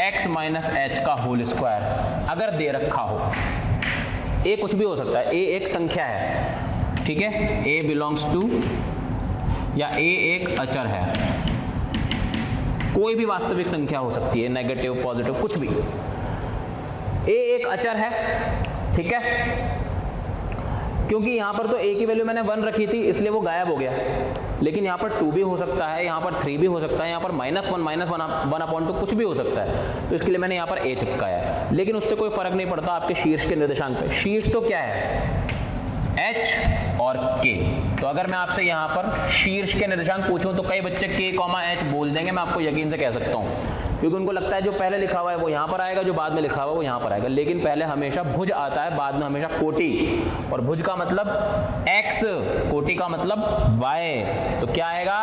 x माइनस एच का होल स्क्वायर। अगर दे रखा हो, a कुछ भी हो सकता है, a एक संख्या है। ठीक है, a बिलोंग्स टू या a एक अचर है, कोई भी वास्तविक संख्या हो सकती है, नेगेटिव पॉजिटिव कुछ भी। a एक अचर है। ठीक है, क्योंकि यहां पर तो a की वैल्यू मैंने 1 रखी थी इसलिए वो गायब हो गया, लेकिन यहां पर 2 भी हो सकता है, यहां पर 3 भी हो सकता है, यहां पर -1 कुछ भी हो सकता है। तो इसके लिए मैंने यहां पर a चिपकाया है, लेकिन उससे कोई फर्क नहीं पड़ता आपके शीर्ष के निर्देशांक पे। शीर्ष तो क्या है? h और k। तो अगर मैं आपसे यहाँ पर शीर्ष के निर्देशांक पूछूं तो कई बच्चे k, h बोल देंगे। मैं आपको यकीन से कह सकता हूँ, क्योंकि उनको लगता है जो पहले लिखा हुआ है वो यहाँ पर आएगा, जो बाद में लिखा हुआ है वो यहाँ पर आएगा। लेकिन पहले हमेशा भुज आता है, बाद में हमेशा कोटि। और भुज का मतलब x, कोटि का मतलब y। तो क्या आएगा?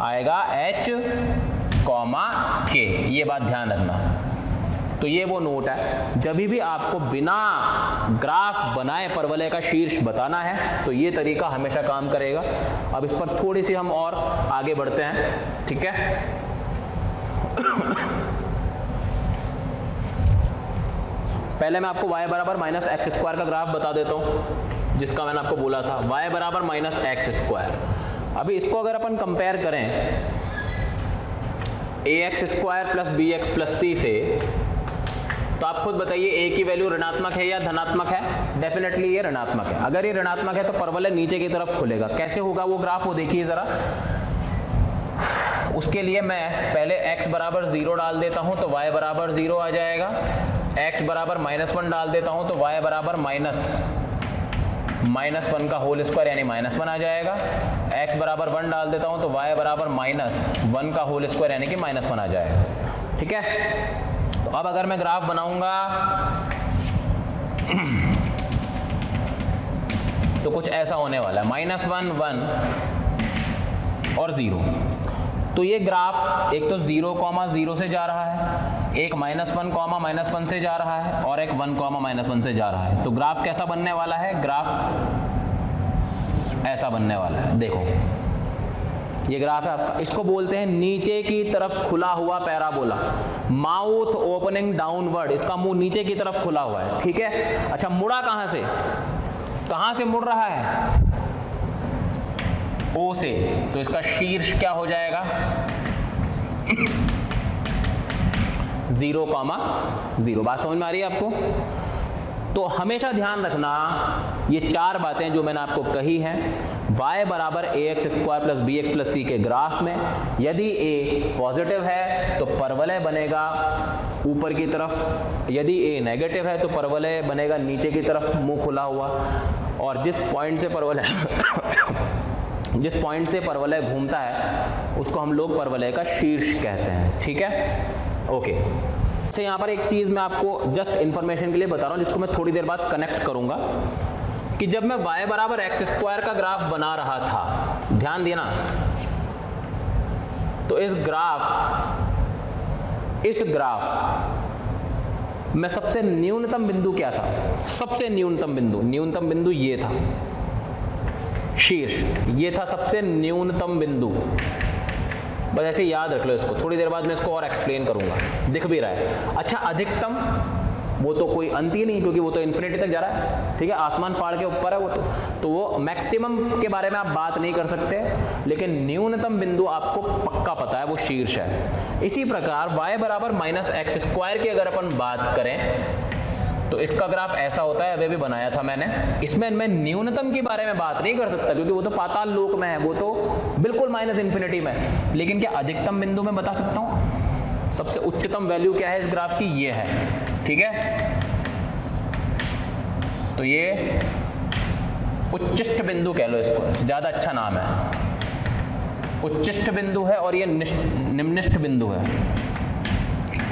आएगा h, k। ये बात ध्यान रखना। तो ये वो नोट है, जब भी आपको बिना ग्राफ बनाए परवलय का शीर्ष बताना है तो ये तरीका हमेशा काम करेगा। अब इस पर थोड़ी सी हम और आगे बढ़ते हैं। ठीक है, पहले मैं आपको y बराबर माइनस एक्स स्क्वायर का ग्राफ बता देता हूं, जिसका मैंने आपको बोला था y बराबर माइनस एक्स स्क्वायर। अभी इसको अगर अपन कंपेयर करें ax square plus bx plus c से, तो आप खुद बताइए a की वैल्यू ऋणात्मक है या धनात्मक है? डेफिनेटली ये ऋणात्मक है। अगर ये ऋणात्मक है तो परवलय नीचे की तरफ खुलेगा। कैसे होगा वो ग्राफ, वो देखिए जरा। उसके लिए मैं पहले x बराबर 0 डाल देता हूं तो y बराबर 0 आ जाएगा। x बराबर -1 डाल देता हूं तो y बराबर -1 का होल स्क्वायर यानी -1 आ जाएगा। x बराबर 1 डाल देता हूं तो y बराबर -1 का होल स्क्वायर यानी कि -1 आ जाएगा। ठीक है, तो अब अगर मैं ग्राफ बनाऊंगा तो कुछ ऐसा होने वाला है, -1 1 और 0। तो ये ग्राफ एक तो 0, 0 से जा रहा है, एक -1, -1 से जा रहा है, और एक 1, -1 से जा रहा है। तो ग्राफ कैसा बनने वाला है? ग्राफ ऐसा बनने वाला है। देखो ये ग्राफ है आपका, इसको बोलते हैं नीचे की तरफ खुला हुआ पैराबोला, माउथ ओपनिंग डाउनवर्ड, इसका मुंह नीचे की तरफ खुला हुआ है, ठीक है। अच्छा, मुड़ा कहां से? कहां से मुड़ रहा है? O से, तो इसका शीर्ष क्या हो जाएगा? 0, 0। बात समझ में आ रही है आपको? तो हमेशा ध्यान रखना ये 4 बातें जो मैंने आपको कही हैं, y बराबर ax² plus bx plus c के ग्राफ में यदि a पॉजिटिव है तो परवलय बनेगा ऊपर की तरफ, यदि a नेगेटिव है तो परवलय बनेगा नीचे की तरफ मुंह खुला हुआ, और जिस पॉइंट से परवलय घूमता है उसको हम लोग परवलय का शीर्ष कहते हैं, ठीक है। ओके, अच्छा यहाँ पर एक चीज़ मैं आपको जस्ट इंफॉर्मेशन के लिए बता रहा हूँ जिसको मैं थोड़ी देर बाद कनेक्ट करूँगा, कि जब मैं y बराबर x² का ग्राफ बना रहा था, ध्यान देना, तो इस ग्राफ में सबसे न्यूनतम बिंदु क्या था? सबसे न्यूनतम बिंदु ये था, शीर्ष ये था सबसे न्यूनतम बिंदु। बस ऐसे याद रख लो इसको, थोड़ी देर बाद मैं इसको और एक्सप्लेन करूंगा, दिख भी रहा है। अच्छा, अधिकतम वो तो कोई अंत ही नहीं, क्योंकि वो तो इन्फिनिटी तक जा रहा है, ठीक है, आसमान फाड़ के ऊपर है वो तो वो मैक्सिमम के बारे में आप बात नहीं कर सकते, लेकिन न्यूनतम बिंदु आपको पक्का पता है, वो शीर्ष है। इसी प्रकार y बराबर -x² की अगर अपन बात करें तो इसका ग्राफ ऐसा होता है, वे भी बनाया था मैंने। इसमें मैं न्यूनतम के बारे में बात नहीं कर सकता क्योंकि वो तो पाताल लोक में है, वो तो बिल्कुल -इन्फिनिटी में, लेकिन क्या अधिकतम बिंदु में बता सकता हूं? सबसे उच्चतम वैल्यू क्या है इस ग्राफ की? ये है, ठीक है। तो ये उच्चिष्ट बिंदु कह लो इसको, ज्यादा अच्छा नाम है। उच्चिष्ट बिंदु है और ये निम्निष्ठ बिंदु है,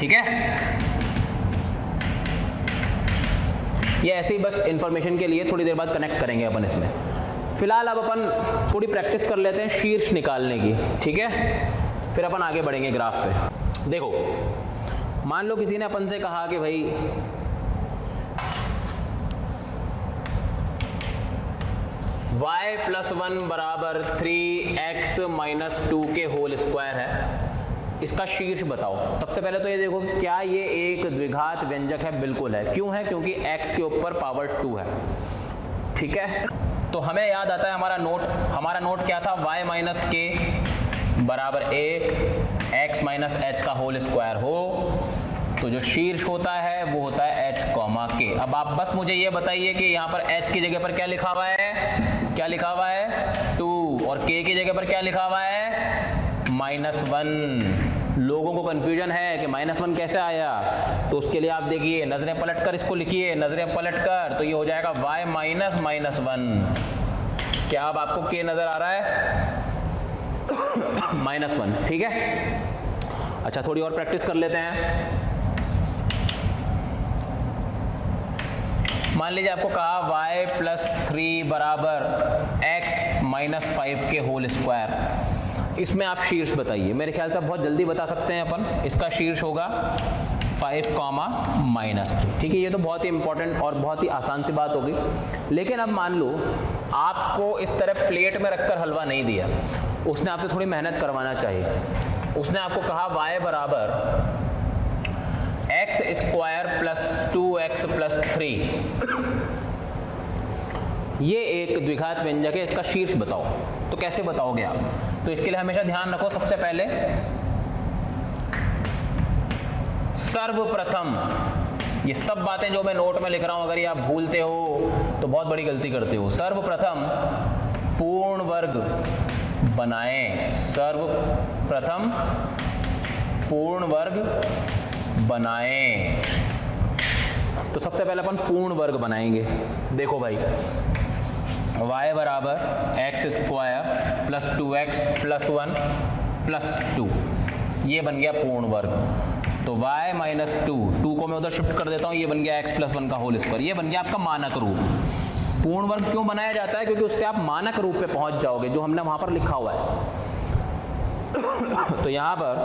ठीक है। ये ऐसे ही बस इंफॉर्मेशन के लिए, थोड़ी देर बाद कनेक्ट करेंगे अपन इसमें। फिलहाल अब अपन थोड़ी प्रैक्टिस कर लेते हैं शीर्ष निकालने की, ठीक है, फिर अपन आगे बढ़ेंगे ग्राफ पे। देखो, मान लो किसी ने अपन से कहा कि भाई y + 1 बराबर 3x - 2 के होल स्क्वायर है, इसका शीर्ष बताओ। सबसे पहले तो ये देखो, क्या ये एक द्विघात व्यंजक है? बिल्कुल है। क्यों है? क्योंकि x के ऊपर पावर 2 है, ठीक है। तो हमें याद आता है हमारा नोट क्या था? y - k बराबर 1 x - h का होल स्क्वायर हो, तो जो शीर्ष होता है वो होता है h, k। अब आप बस मुझे ये बताइए कि यहाँ पर h की जगह पर क्या लिखा हुआ है? क्या लिखा हुआ है? 2, और k की जगह पर क्या लिखा हुआ है? -1। लोगों को कंफ्यूजन है कि -1 कैसे आया, तो उसके लिए आप देखिए, नजरें पलटकर इसको लिखिए, नजरें पलटकर, तो ये हो जाएगा y - -1। क्या अब आपको k नजर आ रहा है? -1, ठीक है। अच्छा, थोड़ी और प्रैक्टिस कर लेते हैं। मान लीजिए आपको कहा y + 3 बराबर x - 5 के होल स्क्वायर, इसमें आप शीर्ष बताइए। मेरे ख्याल से आप बहुत जल्दी बता सकते हैं अपन, इसका शीर्ष होगा 5, -3, ठीक है। ये तो बहुत ही इंपॉर्टेंट और बहुत ही आसान सी बात होगी। लेकिन अब मान लो आपको इस तरह प्लेट में रखकर हलवा नहीं दिया, उसने आपसे थोड़ी मेहनत करवाना चाहिए। उसने आपको कहा y बराबर x² + 2x + 3, ये एक द्विघात व्यंजक है, इसका शीर्ष बताओ। तो कैसे बताओगे आप? तो इसके लिए हमेशा ध्यान रखो, सबसे पहले सर्वप्रथम, ये सब बातें जो मैं नोट में लिख रहा हूं, अगर ये आप भूलते हो तो बहुत बड़ी गलती करते हो। सर्वप्रथम पूर्ण वर्ग बनाएं, सर्वप्रथम पूर्ण वर्ग बनाएं। तो सबसे पहले अपन पूर्ण वर्ग बनाएंगे। देखो भाई, y बराबर x² + 2x + 1 + 2, ये बन गया पूर्ण वर्ग। तो y - 2 को मैं उधर शिफ्ट कर देता हूँ, ये बन गया x + 1 का होल स्क्वायर, ये बन गया आपका मानक रूप। पूर्ण वर्ग क्यों बनाया जाता है? क्योंकि उससे आप मानक रूप पे पहुंच जाओगे, जो हमने वहां पर लिखा हुआ है। तो यहां पर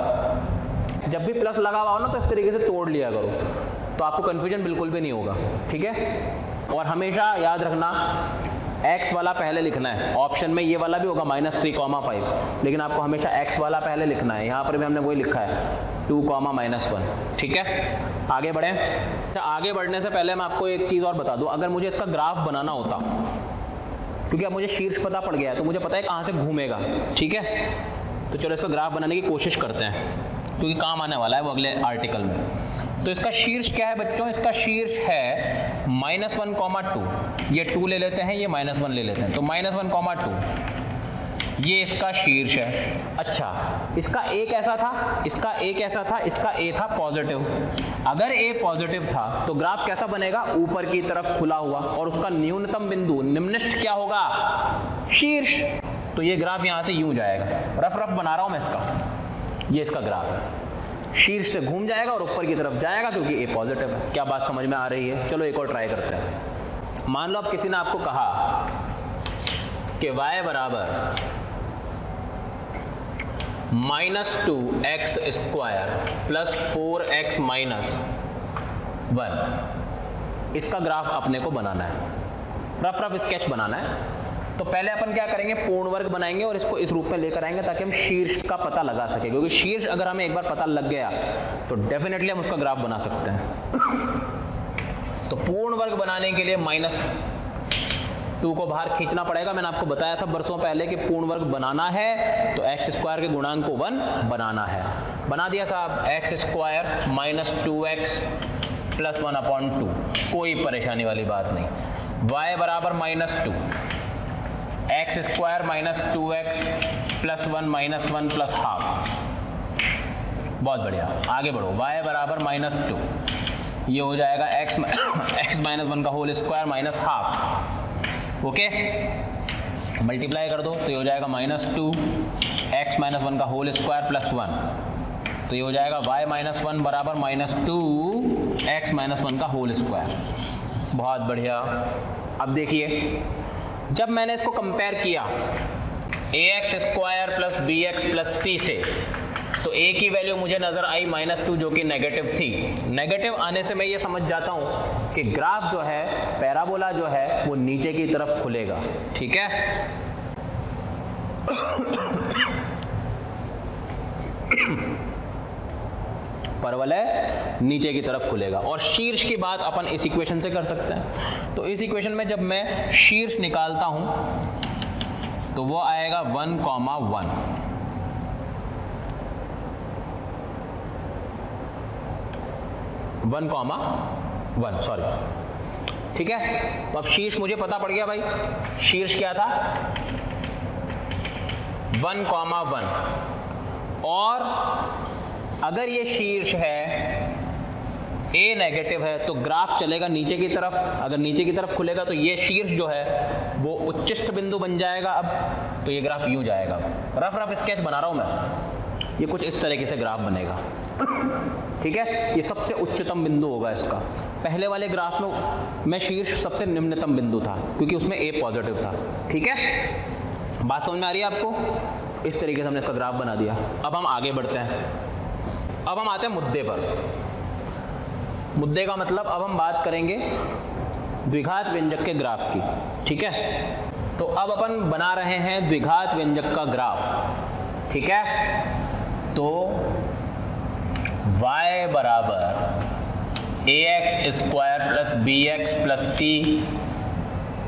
जब भी प्लस लगा हुआ हो ना, तो इस तरीके से तोड़ लिया करो, तो आपको कंफ्यूजन बिल्कुल भी नहीं होगा, ठीक है। और हमेशा याद रखना x वाला पहले लिखना है। ऑप्शन में ये वाला भी होगा -3,5, लेकिन आपको हमेशा x वाला पहले लिखना है। यहाँ पर भी हमने वही लिखा है 2, -1, ठीक है। आगे बढ़ें। तो आगे बढ़ने से पहले मैं आपको एक चीज़ और बता दूं, अगर मुझे इसका ग्राफ बनाना होता, क्योंकि अब मुझे शीर्ष पता पड़ गया है, तो मुझे पता है कहाँ से घूमेगा, ठीक है। तो चलो इसका ग्राफ बनाने की कोशिश करते हैं, क्योंकि काम आने वाला है वो अगले आर्टिकल में। तो इसका शीर्ष क्या है बच्चों? इसका शीर्ष है -1,2। ये 2 ले लेते हैं, ये -1 ले लेते हैं, तो -1,2 ये इसका शीर्ष है। अच्छा, इसका a कैसा था? इसका a कैसा था? इसका a था पॉजिटिव। अगर a पॉजिटिव था तो ग्राफ कैसा बनेगा? ऊपर की तरफ खुला हुआ, और उसका न्यूनतम बिंदु निम्नलिखित क्या होगा? शीर्ष। तो ये ग्राफ यहां से यूं जाएगा, रफ बना रहा हूं मैं इसका, ये इसका ग्राफ है, शीर्ष से घूम जाएगा और ऊपर की तरफ जाएगा, क्योंकि ए पॉजिटिव है। क्या बात समझ में आ रही है? चलो एक और ट्राई करते हैं। मान लो अब किसी ने आपको कहा कि y बराबर -2x² प्लस 4x -1, इसका ग्राफ अपने को बनाना है, रफ स्केच बनाना है। तो पहले अपन क्या करेंगे? पूर्ण वर्ग बनाएंगे और इसको इस रूप में लेकर आएंगे, ताकि हम शीर्ष का पता लगा सके, क्योंकि शीर्ष अगर हमें एक बार पता लग गया तो डेफिनेटली हम उसका ग्राफ बना सकते हैं। तो पूर्ण वर्ग बनाने के लिए -2 को बाहर खींचना पड़ेगा। मैंने आपको बताया था बरसों पहले कि पूर्ण वर्ग बनाना है तो x² के गुणांक को 1 बनाना है। बना दिया साहब, x² -2x प्लस 1/2, कोई परेशानी वाली बात नहीं। y बराबर -2, x² -2x plus 1 -1 plus half. बहुत बढ़िया, आगे बढ़ो। y बराबर -2, ये हो जाएगा x -1 का whole square minus half. Okay, multiply कर दो तो ये हो जाएगा -2 x -1 का होल स्क्वायर प्लस 1, तो ये हो जाएगा y -1 बराबर -2 x -1 का होल स्क्वायर। बहुत बढ़िया। अब देखिए, जब मैंने इसको कंपेयर किया ax² plus bx plus c से, तो a की वैल्यू मुझे नजर आई -2, जो कि नेगेटिव थी। नेगेटिव आने से मैं ये समझ जाता हूं कि ग्राफ जो है, पैराबोला जो है, वो नीचे की तरफ खुलेगा, ठीक है। परवलय नीचे की तरफ खुलेगा, और शीर्ष की बात अपन इस इक्वेशन से कर सकते हैं। तो इस इक्वेशन में जब मैं शीर्ष निकालता हूं तो वो आएगा 1,1, सॉरी, ठीक है। तो अब शीर्ष मुझे पता पड़ गया भाई, शीर्ष क्या था? 1,1। और अगर ये शीर्ष है, a नेगेटिव है, तो ग्राफ चलेगा नीचे की तरफ। अगर नीचे की तरफ खुलेगा तो ये शीर्ष जो है वो उच्चिष्ट बिंदु बन जाएगा। अब तो ये ग्राफ यूं जाएगा, रफ स्केच बना रहा हूं मैं, ये कुछ इस तरीके से ग्राफ बनेगा, ठीक है। ये सबसे उच्चतम बिंदु होगा इसका। पहले वाले ग्राफ में शीर्ष सबसे निम्नतम बिंदु था, क्योंकि उसमें a पॉजिटिव था, ठीक है। बात समझ में आ रही है आपको? इस तरीके से हमने इसका ग्राफ बना दिया। अब हम आगे बढ़ते हैं। अब हम आते हैं मुद्दे पर। मुद्दे का मतलब, अब हम बात करेंगे द्विघात व्यंजक के ग्राफ की, ठीक है। तो अब अपन बना रहे हैं द्विघात व्यंजक का ग्राफ, ठीक है। तो y बराबर ax² plus bx plus c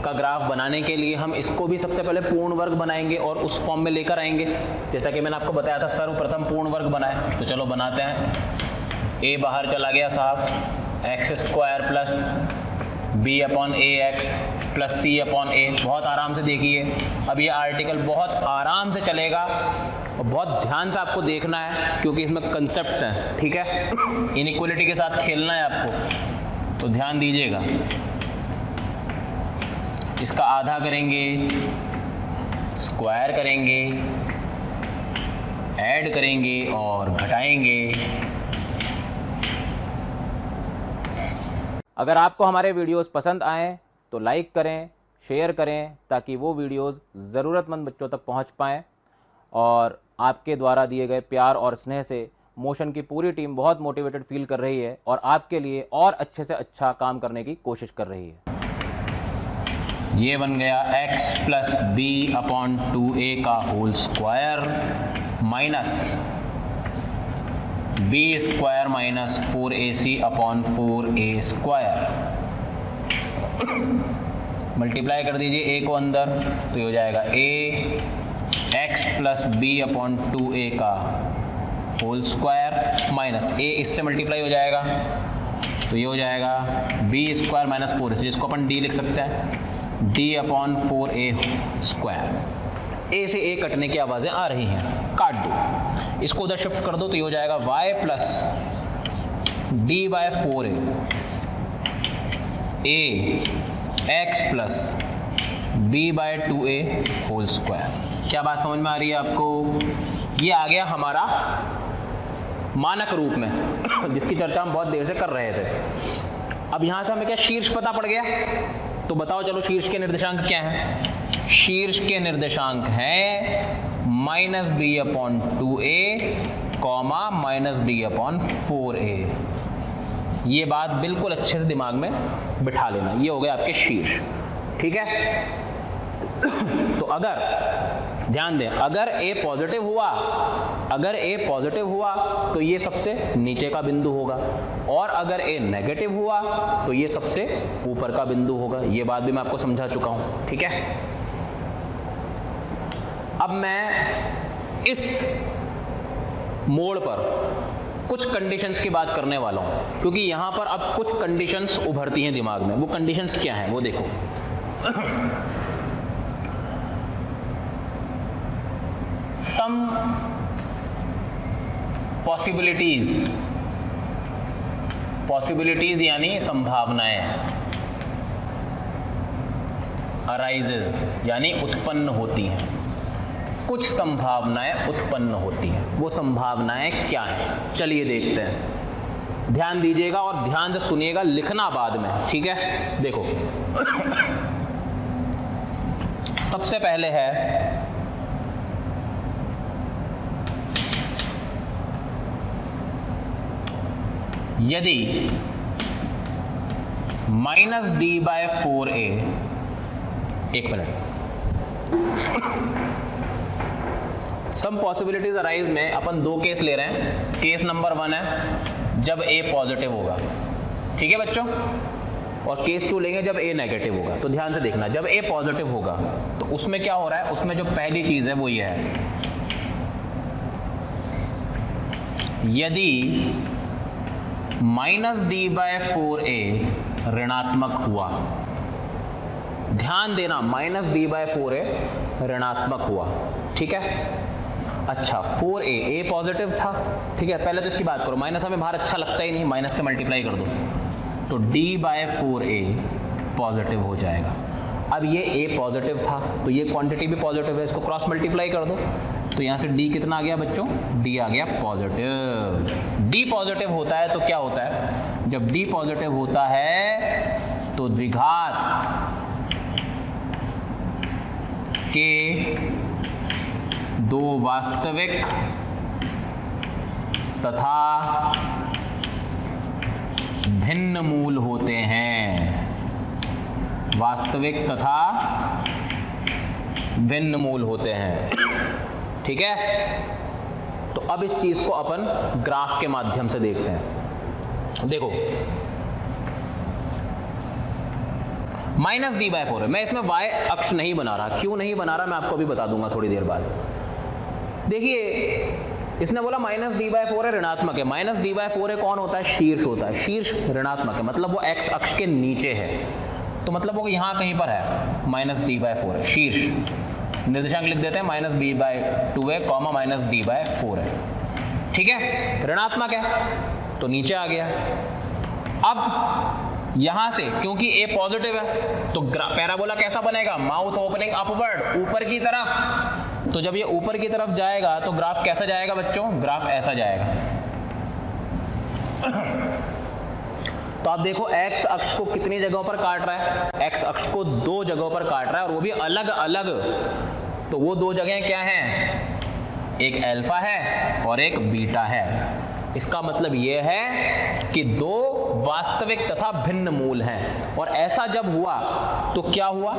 का ग्राफ बनाने के लिए हम इसको भी सबसे पहले पूर्ण वर्ग बनाएंगे और उस फॉर्म में लेकर आएंगे, जैसा कि मैंने आपको बताया था सर्वप्रथम पूर्ण वर्ग बनाए। तो चलो बनाते हैं। a बाहर चला गया साहब, x² plus b/ax plus c/a। बहुत आराम से देखिए, अब ये आर्टिकल बहुत आराम से चलेगा और बहुत ध्यान से आपको देखना है, क्योंकि इसमें कंसेप्ट्स हैं, ठीक है। इनइक्वालिटी के साथ खेलना है आपको, तो ध्यान दीजिएगा। इसका आधा करेंगे, स्क्वायर करेंगे, ऐड करेंगे और घटाएंगे। अगर आपको हमारे वीडियोस पसंद आए तो लाइक करें, शेयर करें ताकि वो वीडियोस ज़रूरतमंद बच्चों तक पहुंच पाएँ। और आपके द्वारा दिए गए प्यार और स्नेह से मोशन की पूरी टीम बहुत मोटिवेटेड फील कर रही है और आपके लिए और अच्छे से अच्छा काम करने की कोशिश कर रही है। ये बन गया x plus b upon 2a का whole square minus b square minus 4ac upon 4a square. Multiply कर दीजिए a को अंदर तो ये हो जाएगा a x plus b upon 2a का होल स्क्वायर माइनस a इससे मल्टीप्लाई हो जाएगा तो ये हो जाएगा बी स्क्वायर माइनस 4ac, जिसको अपन d लिख सकते हैं d upon 4a square. a से a कटने की आवाज़ें आ रही हैं, काट दो, इसको उधर शिफ्ट कर दो तो ये हो जाएगा y plus d by 4a x plus b by 2a whole square. क्या बात समझ में आ रही है आपको? ये आ गया हमारा मानक रूप में जिसकी चर्चा हम बहुत देर से कर रहे थे। अब यहाँ से हमें क्या शीर्ष पता पड़ गया, तो बताओ चलो शीर्ष के निर्देशांक क्या हैं? शीर्ष के निर्देशांक हैं minus b upon 2a comma minus b upon 4a। ये बात बिल्कुल अच्छे से दिमाग में बिठा लेना, ये हो गए आपके शीर्ष। ठीक है, तो अगर ध्यान दें, अगर a पॉजिटिव हुआ तो ये सबसे नीचे का बिंदु होगा, और अगर a नेगेटिव हुआ तो ये सबसे ऊपर का बिंदु होगा। ये बात भी मैं आपको समझा चुका हूं। ठीक है, अब मैं इस मोड़ पर कुछ कंडीशंस की बात करने वाला हूं, क्योंकि यहां पर अब कुछ कंडीशंस उभरती हैं दिमाग में। वो कंडीशंस क्या हैं वो देखो। Some possibilities यानी संभावनाएं, arises यानी उत्पन्न होती हैं। कुछ संभावनाएं उत्पन्न होती हैं, वो संभावनाएं क्या हैं चलिए देखते हैं। ध्यान दीजिएगा और ध्यान से सुनिएगा, लिखना बाद में। ठीक है, देखो सबसे पहले है यदि माइनस डी बाय 4a, एक मिनट, सम पॉसिबिलिटीज अराइज में अपन दो केस ले रहे हैं। केस नंबर 1 है जब a पॉजिटिव होगा, ठीक है बच्चों, और केस 2 लेंगे जब a नेगेटिव होगा। तो ध्यान से देखना, जब a पॉजिटिव होगा तो उसमें क्या हो रहा है, उसमें जो पहली चीज है वो ये है, यदि माइनस डी बाय 4a ऋणात्मक हुआ, ध्यान देना, माइनस डी बाय 4a ऋणात्मक हुआ। ठीक है, अच्छा 4a पॉजिटिव था, ठीक है, पहले तो इसकी बात करो, माइनस हमें बाहर अच्छा लगता ही नहीं, माइनस से मल्टीप्लाई कर दो तो d बाय 4a पॉजिटिव हो जाएगा। अब ये a पॉजिटिव था तो ये क्वांटिटी भी पॉजिटिव है, इसको क्रॉस मल्टीप्लाई कर दो तो यहाँ से d कितना आ गया बच्चों, d आ गया पॉजिटिव। d पॉजिटिव होता है तो क्या होता है, जब d पॉजिटिव होता है तो द्विघात के दो वास्तविक तथा भिन्न मूल होते हैं, वास्तविक तथा भिन्न मूल होते हैं। ठीक है, तो अब इस चीज को अपन ग्राफ के माध्यम से देखते हैं। देखो माइनस डी बाय 4 है, मैं इसमें y अक्ष नहीं बना रहा, क्यों नहीं बना रहा मैं आपको अभी बता दूंगा थोड़ी देर बाद। देखिए इसने बोला माइनस डी बाय 4 है, ऋणात्मक है। माइनस डी बाय 4 है कौन होता है, शीर्ष होता है, शीर्ष ऋणात्मक है, मतलब वो x अक्ष के नीचे है, तो मतलब वो यहाँ कहीं पर है, माइनस डी बाय 4 है, शीर्ष। निर्देशांक लिख देते हैं minus b by 2a comma minus d by 4 है। ठीक है, ऋणात्मक है तो नीचे आ गया। अब यहां से क्योंकि a पॉजिटिव है तो पैराबोला कैसा बनेगा, माउथ ओपनिंग अपवर्ड, ऊपर की तरफ। तो जब ये ऊपर की तरफ जाएगा तो ग्राफ कैसा जाएगा बच्चों, ग्राफ ऐसा जाएगा। तो आप देखो x अक्ष को कितनी जगहों पर काट रहा है, x अक्ष को 2 जगहों पर काट रहा है और वो भी अलग अलग। तो वो 2 जगहें क्या हैं, एक अल्फा है और एक बीटा है। इसका मतलब ये है कि 2 वास्तविक तथा भिन्न मूल हैं। और ऐसा जब हुआ तो क्या हुआ,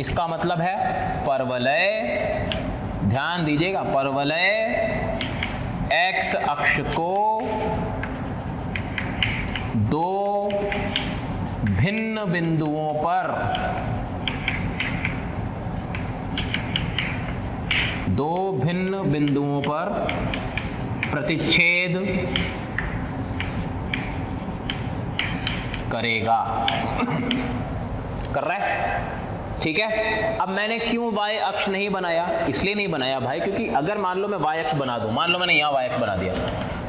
इसका मतलब है परवलय, ध्यान दीजिएगा, परवलय x अक्ष को 2 भिन्न बिंदुओं पर, 2 भिन्न बिंदुओं पर प्रतिच्छेद करेगा। कर रहा है, ठीक है। अब मैंने क्यों y अक्ष नहीं बनाया, इसलिए नहीं बनाया भाई क्योंकि अगर मान लो मैं y अक्ष बना दूं, मान लो मैंने यहाँ y अक्ष बना दिया,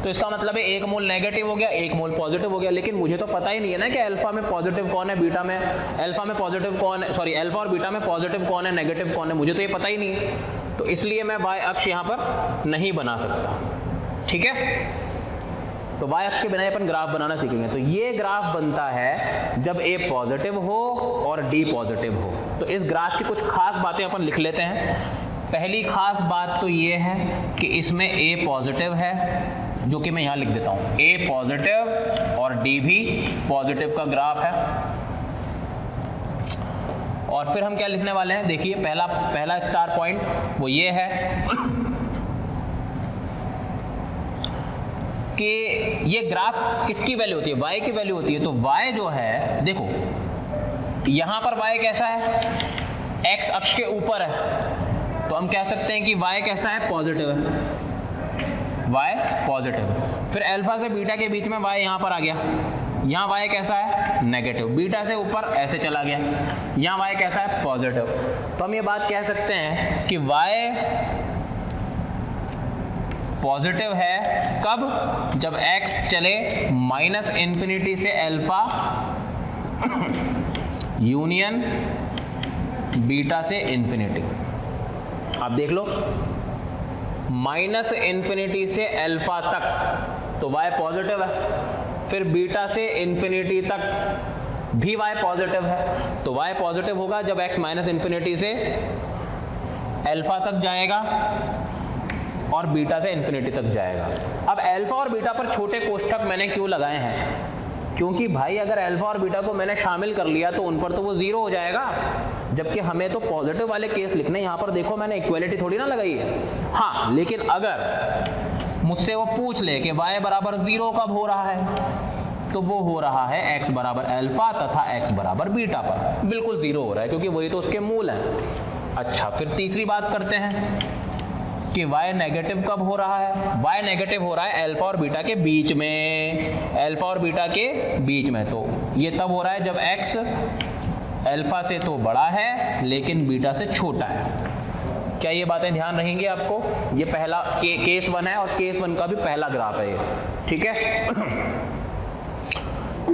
तो इसका मतलब है एक मोल नेगेटिव हो गया, एक मोल पॉजिटिव हो गया। लेकिन मुझे तो पता ही नहीं है ना कि अल्फा में पॉजिटिव कौन है, बीटा में, अल्फा में पॉजिटिव कौन है, सॉरी अल्फा और बीटा में पॉजिटिव कौन है, नेगेटिव कौन है, मुझे तो ये पता ही नहीं है। तो इसलिए मैं y अक्ष यहाँ पर नहीं बना सकता, ठीक है। तो y अक्ष के बिना अपन ग्राफ बनाना सीखेंगे। तो ये ग्राफ बनता है जब a पॉजिटिव हो और d पॉजिटिव हो। तो इस ग्राफ की कुछ खास बातें अपन लिख लेते हैं। पहली खास बात तो ये है कि इसमें a पॉजिटिव है, जो कि मैं यहाँ लिख देता हूँ, a पॉजिटिव और d भी पॉजिटिव का ग्राफ है। और फिर हम क्या लिखने वाले हैं, देखिए पहला स्टार पॉइंट वो ये है कि ये ग्राफ किसकी वैल्यू होती है, y की वैल्यू होती है। तो y जो है, देखो यहां पर y कैसा है, x अक्ष के ऊपर है, तो हम कह सकते हैं कि y कैसा है, पॉजिटिव है, y पॉजिटिव है। फिर अल्फा से बीटा के बीच में y यहां पर आ गया, यहाँ y कैसा है, नेगेटिव, बीटा से ऊपर ऐसे चला गया, यहाँ y कैसा है, पॉजिटिव। तो हम ये बात कह सकते हैं कि y पॉजिटिव है कब, जब x चले -∞ से अल्फा यूनियन बीटा से इंफिनिटी। आप देख लो, -∞ से अल्फा तक तो y पॉजिटिव है, फिर बीटा से इंफिनिटी तक भी y पॉजिटिव है। तो y पॉजिटिव होगा जब x -∞ से अल्फा तक जाएगा और बीटा से इंफिनिटी तक जाएगा। अब अल्फा और बीटा पर छोटे कोष्ठक मैंने क्यों लगाए हैं, क्योंकि भाई अगर अल्फा और बीटा को मैंने शामिल कर लिया तो उन पर तो वो 0 हो जाएगा, जबकि हमें तो पॉजिटिव वाले केस लिखने। यहाँ पर देखो मैंने इक्वलिटी थोड़ी ना लगाई है। हाँ, लेकिन अगर मुझसे वो पूछ ले कि y बराबर 0 कब हो रहा है, तो वो हो रहा है x बराबर अल्फा तथा x बराबर बीटा पर बिल्कुल 0 हो रहा है, क्योंकि वही तो उसके मूल हैं। अच्छा, फिर तीसरी बात करते हैं कि y नेगेटिव कब हो रहा है। y नेगेटिव हो रहा है अल्फा और बीटा के बीच में, अल्फा और बीटा के बीच में। तो ये तब हो रहा है जब x अल्फा से तो बड़ा है लेकिन बीटा से छोटा है। क्या ये बातें ध्यान रहेंगी आपको। ये पहला केस 1 है और केस 1 का भी पहला ग्राफ है ये, ठीक है।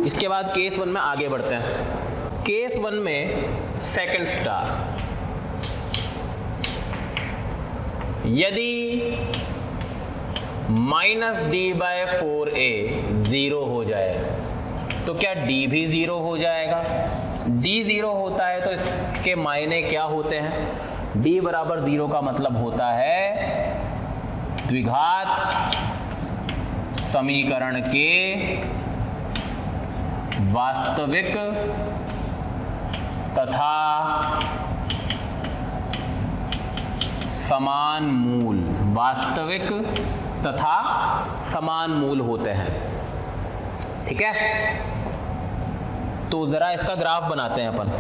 इसके बाद केस 1 में आगे बढ़ते हैं। केस 1 में सेकंड स्टार, यदि -d/4a 0 हो जाए तो क्या d भी 0 हो जाएगा। d 0 होता है तो इसके मायने क्या होते हैं, d बराबर 0 का मतलब होता है द्विघात समीकरण के वास्तविक तथा समान मूल, वास्तविक तथा समान मूल होते हैं, ठीक है। तो जरा इसका ग्राफ बनाते हैं अपन।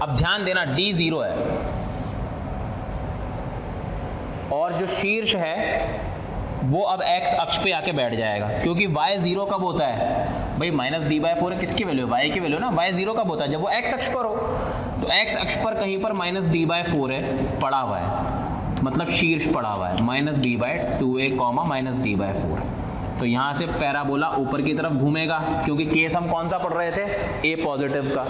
अब ध्यान देना, d 0 है और जो शीर्ष है वो अब x अक्ष पे आके बैठ जाएगा, क्योंकि y 0 कब होता है भाई, -d/4 है, किसकी वैल्यू, y की वैल्यू ना। y 0 कब होता है, जब वो x अक्ष पर हो। तो x अक्ष पर कहीं पर -d/4 है पड़ा हुआ है, मतलब शीर्ष पड़ा हुआ है, -b/2a, -d/4। तो यहाँ से पैराबोला ऊपर की तरफ घूमेगा, क्योंकि केस हम कौन सा पढ़ रहे थे, ए पॉजिटिव का।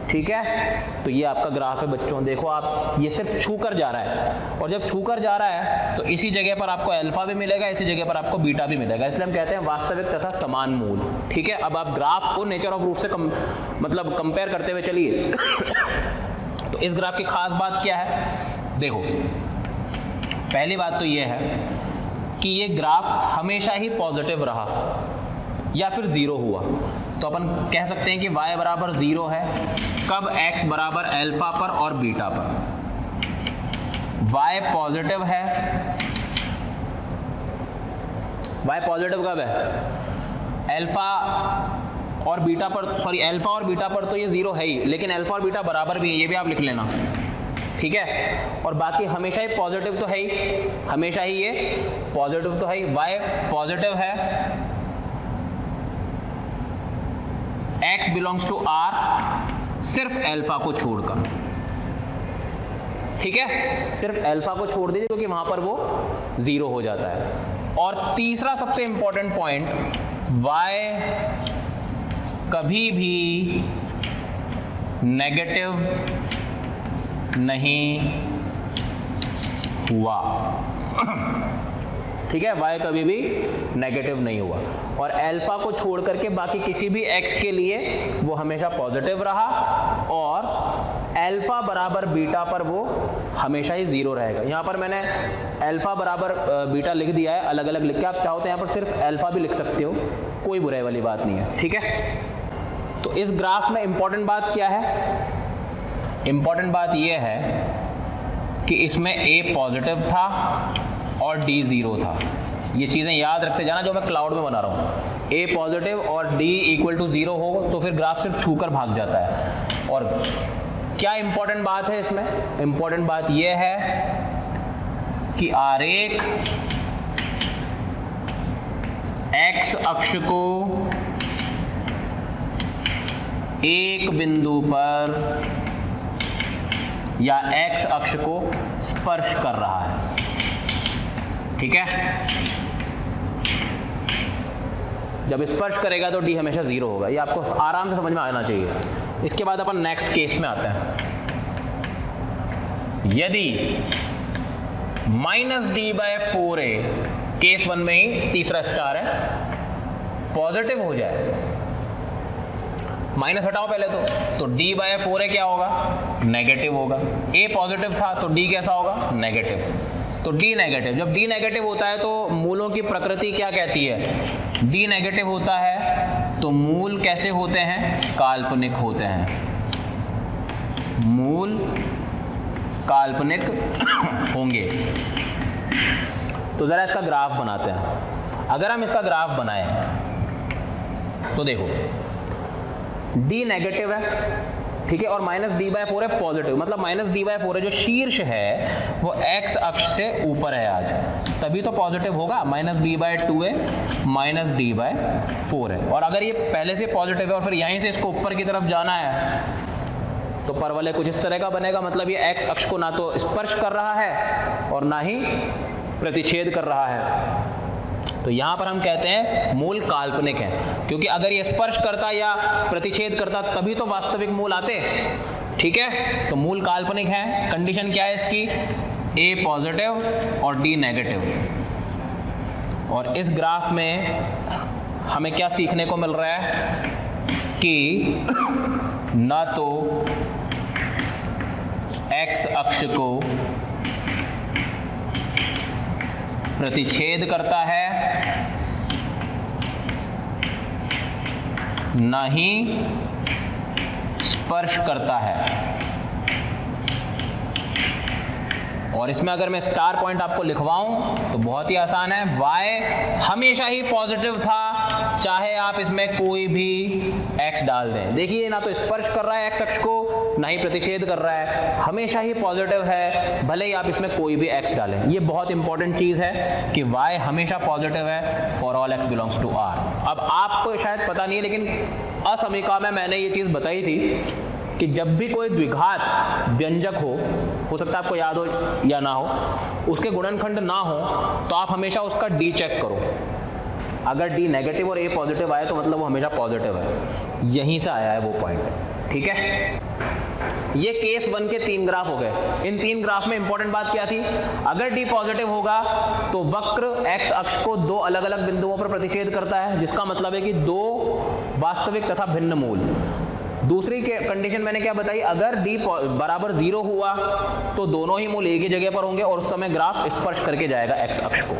ठीक है, तो ये आपका ग्राफ है बच्चों, देखो आप ये सिर्फ छू कर जा रहा है, और जब छू कर जा रहा है तो इसी जगह पर आपको अल्फा भी मिलेगा, इसी जगह पर आपको बीटा भी मिलेगा, इसलिए हम कहते हैं वास्तविक तथा समान मूल। ठीक है, अब आप ग्राफ को नेचर ऑफ रूट से मतलब कंपेयर करते हुए चलिए। तो इस ग्राफ की खास बात क्या है, देखो पहली बात तो ये है कि ये ग्राफ हमेशा ही पॉजिटिव रहा या फिर जीरो हुआ, तो अपन कह सकते हैं कि y बराबर जीरो है कब, x बराबर अल्फा पर और बीटा पर। y पॉजिटिव है, y पॉजिटिव कब है, अल्फा और बीटा पर, सॉरी अल्फा और बीटा पर तो ये जीरो है ही, लेकिन अल्फा और बीटा बराबर भी है, ये भी आप लिख लेना। ठीक है, और बाकी हमेशा ही पॉजिटिव तो है ही, हमेशा ही ये पॉजिटिव तो है ही, y पॉजिटिव है, x बिलोंग्स टू r सिर्फ अल्फा को छोड़कर। ठीक है, सिर्फ अल्फा को छोड़ दीजिए क्योंकि वहां पर वो जीरो हो जाता है। और तीसरा सबसे इंपॉर्टेंट पॉइंट, y कभी भी नेगेटिव नहीं हुआ। ठीक है, y कभी भी नेगेटिव नहीं हुआ, और अल्फा को छोड़ करके बाकी किसी भी x के लिए वो हमेशा पॉजिटिव रहा, और अल्फा बराबर बीटा पर वो हमेशा ही जीरो रहेगा। यहाँ पर मैंने अल्फा बराबर बीटा लिख दिया है, अलग अलग लिख के, आप चाहो तो यहाँ पर सिर्फ अल्फा भी लिख सकते हो, कोई बुराई वाली बात नहीं है। ठीक है, तो इस ग्राफ में इंपॉर्टेंट बात क्या है, इंपॉर्टेंट बात यह है कि इसमें a पॉजिटिव था और d जीरो था। ये चीज़ें याद रखते जाना जो मैं क्लाउड में बना रहा हूँ, a पॉजिटिव और d इक्वल टू जीरो हो तो फिर ग्राफ सिर्फ छूकर भाग जाता है। और क्या इंपॉर्टेंट बात है इसमें, इंपॉर्टेंट बात यह है कि आरेख x अक्ष को एक बिंदु पर या x अक्ष को स्पर्श कर रहा है। ठीक है, जब स्पर्श करेगा तो d हमेशा जीरो होगा, ये आपको आराम से समझ में आना चाहिए। इसके बाद अपन नेक्स्ट केस में आते हैं। यदि -d/4a, केस 1 में ही तीसरा स्टार है, पॉजिटिव हो जाए, माइनस हटाओ पहले तो d/4a क्या होगा, नेगेटिव होगा। a पॉजिटिव था तो d कैसा होगा, नेगेटिव, तो d नेगेटिव। जब d नेगेटिव होता है तो मूलों की प्रकृति क्या कहती है, d नेगेटिव होता है तो मूल कैसे होते हैं, काल्पनिक होते हैं, मूल काल्पनिक होंगे। तो जरा इसका ग्राफ बनाते हैं। अगर हम इसका ग्राफ बनाएं तो देखो d नेगेटिव है, ठीक है, और -d/4 है पॉजिटिव, मतलब -d/4 है जो शीर्ष है वो x अक्ष से ऊपर है आज, तभी तो पॉजिटिव होगा। -b/2 है, -d/4 है, और अगर ये पहले से पॉजिटिव है और फिर यहीं से इसको ऊपर की तरफ जाना है तो परवलय कुछ इस तरह का बनेगा, मतलब ये x अक्ष को ना तो स्पर्श कर रहा है और ना ही प्रतिच्छेद कर रहा है। तो यहाँ पर हम कहते हैं मूल काल्पनिक है, क्योंकि अगर ये स्पर्श करता या प्रतिच्छेद करता तभी तो वास्तविक मूल आते। ठीक है, तो मूल काल्पनिक है। कंडीशन क्या है इसकी, a पॉजिटिव और d नेगेटिव। और इस ग्राफ में हमें क्या सीखने को मिल रहा है कि ना तो x अक्ष को प्रतिच्छेद करता है, ना ही स्पर्श करता है। और इसमें अगर मैं स्टार पॉइंट आपको लिखवाऊं तो बहुत ही आसान है, y हमेशा ही पॉजिटिव था, चाहे आप इसमें कोई भी x डाल दें। देखिए ना तो स्पर्श कर रहा है x अक्ष को, ना ही प्रतिच्छेद कर रहा है, हमेशा ही पॉजिटिव है, भले ही आप इसमें कोई भी x डालें। ये बहुत इंपॉर्टेंट चीज़ है कि y हमेशा पॉजिटिव है for all x belongs to r। अब आपको शायद पता नहीं है, लेकिन असमीका में मैंने ये चीज़ बताई थी कि जब भी कोई द्विघात व्यंजक हो सकता है आपको याद हो या ना हो, उसके गुणनखंड ना हो तो आप हमेशा उसका d चेक करो। अगर डी नेगेटिव और ए पॉजिटिव आए तो मतलब वो हमेशा पॉजिटिव है, यहीं से आया है वो पॉइंट। ठीक है, ये केस 1 के 3 ग्राफ हो गए। इन 3 ग्राफ में इंपॉर्टेंट बात क्या थी, अगर डी पॉजिटिव होगा तो वक्र एक्स अक्ष को 2 अलग अलग बिंदुओं पर प्रतिच्छेद करता है, जिसका मतलब है कि 2 वास्तविक तथा भिन्न मूल। दूसरी कंडीशन मैंने क्या बताई, अगर डी बराबर 0 हुआ तो दोनों ही मूल एक ही जगह पर होंगे और उस समय ग्राफ स्पर्श करके जाएगा एक्स अक्ष को।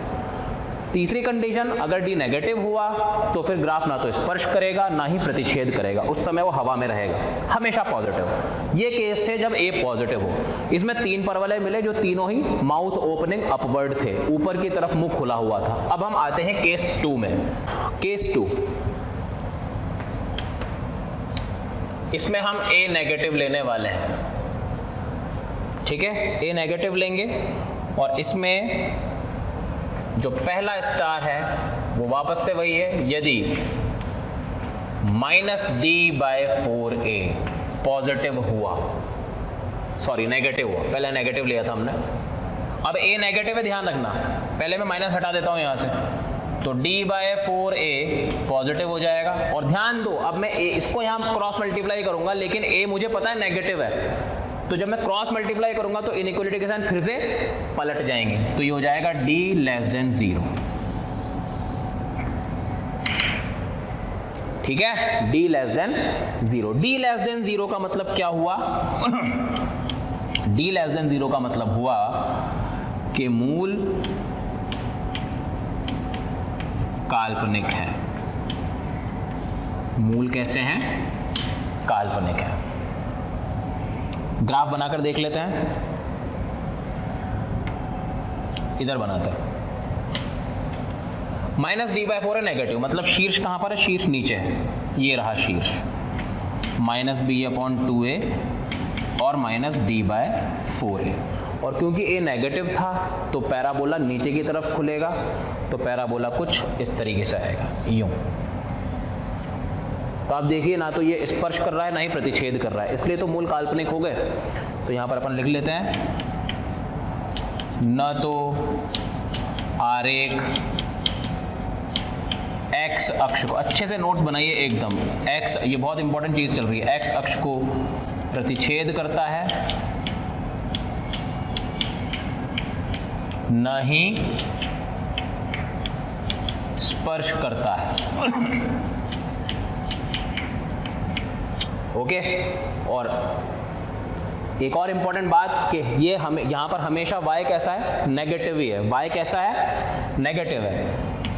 तीसरी कंडीशन, अगर डी नेगेटिव हुआ तो फिर ग्राफ ना तो स्पर्श करेगा ना ही प्रतिच्छेद करेगा, उस समय वो हवा में रहेगा, हमेशा पॉजिटिव। ये केस थे जब ए पॉजिटिव हो। इसमें 3 परवलय मिले जो तीनों ही माउथ ओपनिंग अपवर्ड थे, ऊपर की तरफ मुंह खुला हुआ था। अब हम आते हैं केस 2 में। केस 2, इसमें हम ए नेगेटिव लेने वाले हैं। ठीक है, ए नेगेटिव लेंगे और इसमें जो पहला स्टार है वो वापस से वही है, यदि -d/4a पॉजिटिव हुआ, सॉरी नेगेटिव हुआ, पहले नेगेटिव लिया था हमने, अब a नेगेटिव है, ध्यान रखना, पहले मैं माइनस हटा देता हूं यहां से, तो d/4a पॉजिटिव हो जाएगा। और ध्यान दो, अब मैं इसको यहां क्रॉस मल्टीप्लाई करूंगा, लेकिन a मुझे पता है नेगेटिव है, तो जब मैं क्रॉस मल्टीप्लाई करूंगा तो इनइक्वालिटी के साइन फिर से पलट जाएंगे, तो ये हो जाएगा d<0। ठीक है, d<0। d<0 का मतलब क्या हुआ d<0 का मतलब हुआ कि मूल काल्पनिक है। मूल कैसे हैं, काल्पनिक है। ग्राफ बनाकर देख लेते हैं, इधर बनाते हैं। -d/4 है नेगेटिव, मतलब शीर्ष कहां पर है, शीर्ष नीचे है, ये रहा शीर्ष, -b/2a और -d/4a। और क्योंकि a नेगेटिव था तो पैराबोला नीचे की तरफ खुलेगा, तो पैराबोला कुछ इस तरीके से आएगा, यूं। तो आप देखिए, ना तो ये स्पर्श कर रहा है ना ही प्रतिच्छेद कर रहा है, इसलिए तो मूल काल्पनिक हो गए। तो यहां पर अपन लिख लेते हैं, न तो आरेख एक्स अक्ष को, अच्छे से नोट्स बनाइए एकदम, एक्स, ये बहुत इंपॉर्टेंट चीज चल रही है, एक्स अक्ष को प्रतिच्छेद करता है, न ही स्पर्श करता है। ओके, और एक और इंपॉर्टेंट बात कि ये हमें यहां पर हमेशा y कैसा है, नेगेटिव ही है। y कैसा है, नेगेटिव है।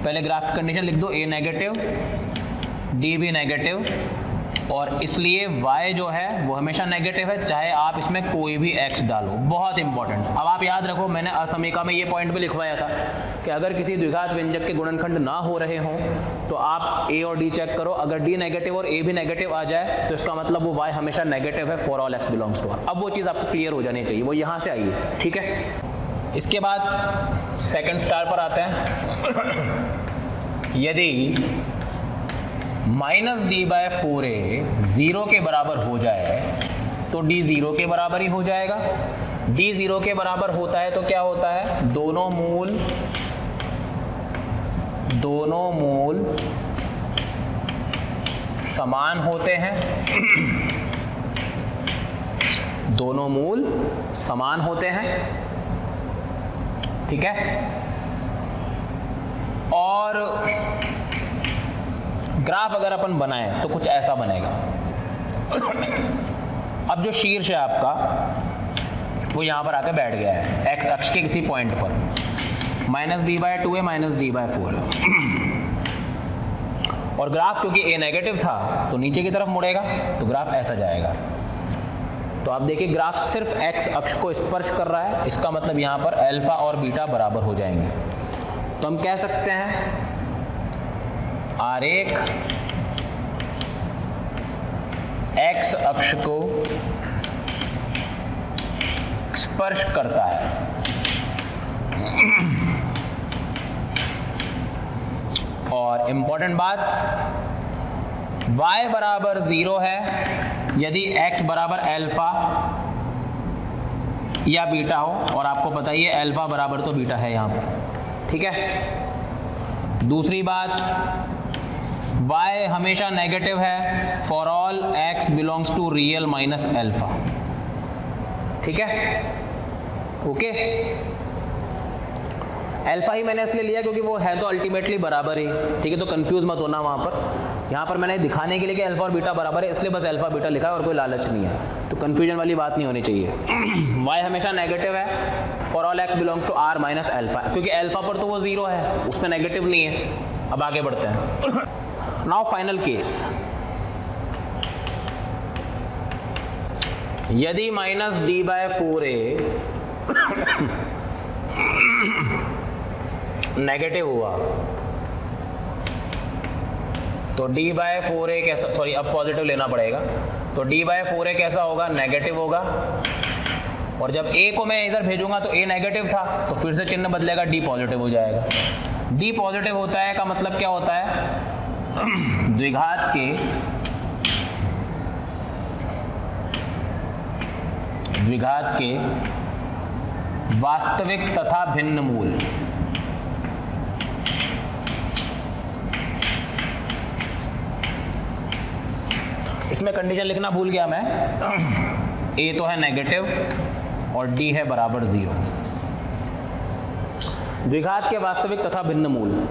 पहले ग्राफ की कंडीशन लिख दो, a नेगेटिव, d भी नेगेटिव, और इसलिए y जो है वो हमेशा नेगेटिव है, चाहे आप इसमें कोई भी x डालो। बहुत इंपॉर्टेंट। अब आप याद रखो, मैंने असमीका में ये पॉइंट भी लिखवाया था कि अगर किसी द्विघात व्यंजक के गुणनखंड ना हो रहे हों तो आप a और d चेक करो, अगर d नेगेटिव और a भी नेगेटिव आ जाए तो इसका मतलब वो y हमेशा नेगेटिव है for all x belongs to r। अब वो चीज़ आपको क्लियर हो जानी चाहिए, वो यहाँ से आई है। ठीक है, इसके बाद सेकंड स्टार पर आते हैं। यदि -d/4a 0 के बराबर हो जाए तो d 0 के बराबर ही हो जाएगा। d 0 के बराबर होता है तो क्या होता है, दोनों मूल समान होते हैं। दोनों मूल समान होते हैं, ठीक है। और ग्राफ अगर अपन बनाएं तो कुछ ऐसा बनेगा। अब जो शीर्ष है आपका वो यहां पर आके बैठ गया है एक्स अक्ष के किसी पॉइंट पर, -b/2 है, -d/4 है। और ग्राफ क्योंकि a नेगेटिव था तो नीचे की तरफ मुड़ेगा, तो ग्राफ ऐसा जाएगा। तो आप देखिए ग्राफ सिर्फ x अक्ष को स्पर्श कर रहा है, इसका मतलब यहां पर अल्फा और बीटा बराबर हो जाएंगे। तो हम कह सकते हैं आरेख x अक्ष को स्पर्श करता है। और इंपॉर्टेंट बात, y बराबर 0 है यदि x बराबर अल्फा या बीटा हो, और आपको पता ही है अल्फा बराबर तो बीटा है यहां पर, ठीक है। दूसरी बात, y हमेशा नेगेटिव है for all x belongs to real minus alpha. ठीक है, ओके। अल्फा ही मैंने इसलिए लिया क्योंकि वो है तो अल्टीमेटली बराबर ही, ठीक है, तो कंफ्यूज मत होना वहाँ पर। यहाँ पर मैंने दिखाने के लिए कि अल्फा और बीटा बराबर है इसलिए बस अल्फा बीटा लिखा है और कोई लालच नहीं है, तो कंफ्यूजन वाली बात नहीं होनी चाहिए। y हमेशा नेगेटिव है for all x belongs to r minus alpha, क्योंकि अल्फा पर तो वो 0 है, उसमें नेगेटिव नहीं है। अब आगे बढ़ते हैं। नाउ फाइनल केस, यदि minus d by 4a negative हुआ तो d बाय 4a कैसा, सॉरी अब पॉजिटिव लेना पड़ेगा, तो d बाय 4a कैसा होगा, नेगेटिव होगा। और जब a को मैं इधर भेजूंगा तो a नेगेटिव था, तो फिर से चिन्ह बदलेगा, d पॉजिटिव हो जाएगा। d पॉजिटिव होता है का मतलब क्या होता है, द्विघात के वास्तविक तथा भिन्न मूल। इसमें कंडीशन लिखना भूल गया मैं, a तो है नेगेटिव और d है बराबर 0। द्विघात के वास्तविक तथा भिन्न मूल,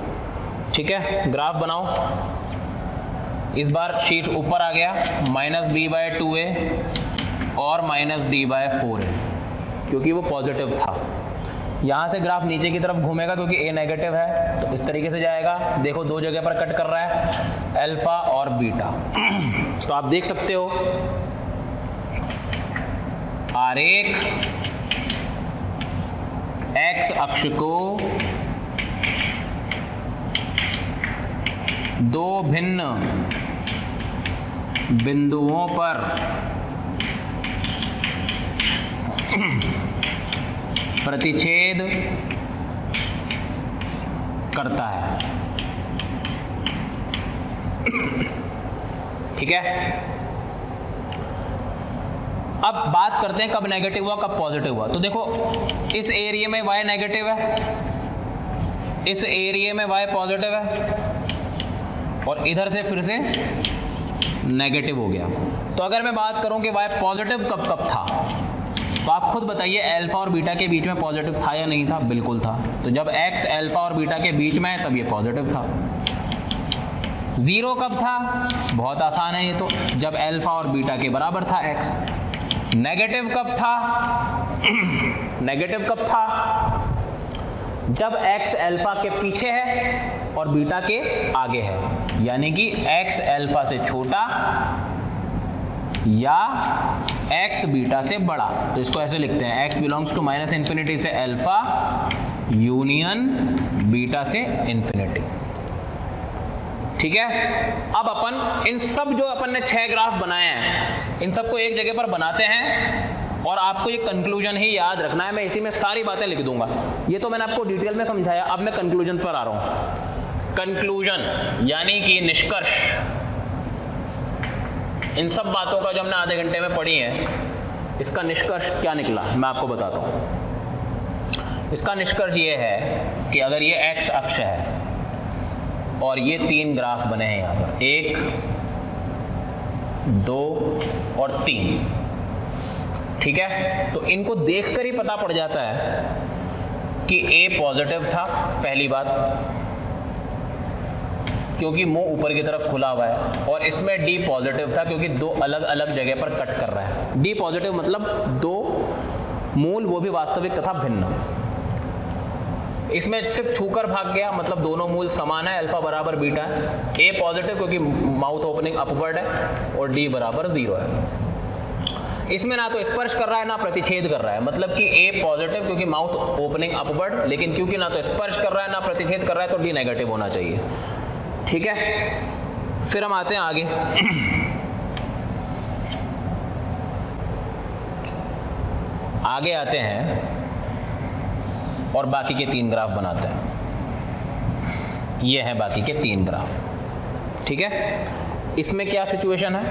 ठीक है। ग्राफ बनाओ, इस बार शीट ऊपर आ गया, माइनस b बाय 2a और माइनस d बाय 4a, क्योंकि वो पॉजिटिव था। यहाँ से ग्राफ नीचे की तरफ घूमेगा क्योंकि a नेगेटिव है, तो इस तरीके से जाएगा। देखो दो जगह पर कट कर रहा है, अल्फा और बीटा। तो आप देख सकते हो आरेख x अक्ष को दो भिन्न बिंदुओं पर प्रतिच्छेद करता है, ठीक है। अब बात करते हैं कब नेगेटिव हुआ कब पॉजिटिव हुआ। तो देखो इस एरिया में y नेगेटिव है, इस एरिया में y पॉजिटिव है और इधर से फिर से नेगेटिव हो गया। तो अगर मैं बात करूं कि y पॉजिटिव कब कब था, तो आप खुद बताइए अल्फा और बीटा के बीच में पॉजिटिव था या नहीं था? बिल्कुल था। तो जब x अल्फा और बीटा के बीच में है तब ये पॉजिटिव था। जीरो कब था? बहुत आसान है ये तो, जब अल्फा और बीटा के बराबर था x। नेगेटिव कब था? नेगेटिव कब था? जब x अल्फा के पीछे है और बीटा के आगे है, यानी कि x अल्फा से छोटा या x बीटा से बड़ा। तो इसको ऐसे लिखते हैं, x belongs to minus infinity से अल्फा यूनियन बीटा से इन्फिनिटी, ठीक है। अब अपन इन सब जो अपन ने 6 ग्राफ बनाए हैं, इन सबको एक जगह पर बनाते हैं और आपको ये कंक्लूजन ही याद रखना है। मैं इसी में सारी बातें लिख दूंगा। ये तो मैंने आपको डिटेल में समझाया, अब मैं कंक्लूजन पर आ रहा हूं। कंक्लूजन यानी कि निष्कर्ष, इन सब बातों का जो हमने आधे घंटे में पढ़ी है, इसका निष्कर्ष क्या निकला मैं आपको बताता हूं। इसका निष्कर्ष ये है कि अगर ये x अक्ष है और ये 3 ग्राफ बने हैं यहाँ पर, 1, 2 और 3, ठीक है। तो इनको देखकर ही पता पड़ जाता है कि a पॉजिटिव था, पहली बात, क्योंकि मुंह ऊपर की तरफ खुला हुआ है, और इसमें d पॉजिटिव था क्योंकि 2 अलग अलग जगह पर कट कर रहा है। d पॉजिटिव मतलब 2 मूल, वो भी वास्तविक तथा भिन्न। इसमें सिर्फ छूकर भाग गया, मतलब दोनों मूल समान है, अल्फा बराबर बीटा है। a पॉजिटिव क्योंकि माउथ ओपनिंग अपवर्ड है और d बराबर 0 है। इसमें ना तो स्पर्श कर रहा है ना प्रतिच्छेद कर रहा है, मतलब कि a पॉजिटिव क्योंकि माउथ ओपनिंग अपवर्ड, लेकिन क्योंकि ना तो स्पर्श कर रहा है ना प्रतिच्छेद कर रहा है, तो d नेगेटिव होना चाहिए, ठीक है। फिर हम आते हैं आगे। आगे आते हैं और बाकी के 3 ग्राफ बनाते हैं। ये हैं बाकी के 3 ग्राफ, ठीक है। इसमें क्या सिचुएशन है,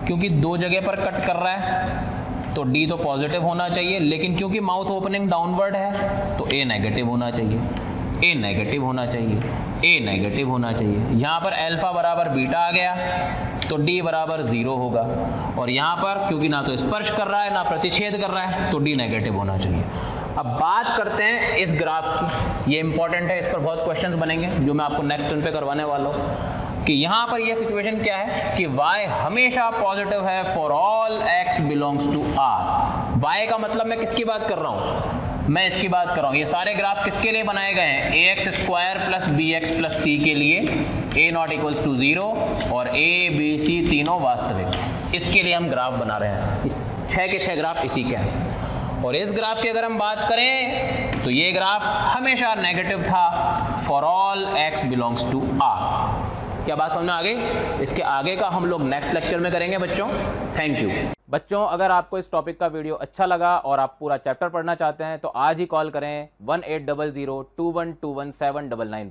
क्योंकि 2 जगह पर कट कर रहा है तो d तो पॉजिटिव होना चाहिए, लेकिन क्योंकि माउथ ओपनिंग डाउनवर्ड है तो a नेगेटिव होना चाहिए, ए नेगेटिव होना चाहिए, ए नेगेटिव होना चाहिए। यहाँ पर अल्फा बराबर बीटा आ गया तो डी बराबर 0 होगा, और यहाँ पर क्योंकि ना तो स्पर्श कर रहा है ना प्रतिच्छेद कर रहा है तो डी नेगेटिव होना चाहिए। अब बात करते हैं इस ग्राफ की, ये इंपॉर्टेंट है, इस पर बहुत क्वेश्चंस बनेंगे जो मैं आपको नेक्स्ट टर्न पे करवाने वाला हूँ। कि यहाँ पर ये सिचुएशन क्या है कि y हमेशा पॉजिटिव है for all x belongs to r। y का मतलब मैं किसकी बात कर रहा हूँ, मैं इसकी बात कर रहा हूँ। ये सारे ग्राफ किसके लिए बनाए गए हैं, ax square plus bx plus c के लिए, a नॉट इक्वल्स टू 0 और a b c तीनों वास्तविक, इसके लिए हम ग्राफ बना रहे हैं। 6 के 6 ग्राफ इसी के हैं। और इस ग्राफ की अगर हम बात करें तो ये ग्राफ हमेशा नेगेटिव था for all x belongs to r। क्या बात समझ में आ गई? इसके आगे का हम लोग नेक्स्ट लेक्चर में करेंगे बच्चों। थैंक यू बच्चों। अगर आपको इस टॉपिक का वीडियो अच्छा लगा और आप पूरा चैप्टर पढ़ना चाहते हैं तो आज ही कॉल करें 1800 2121 799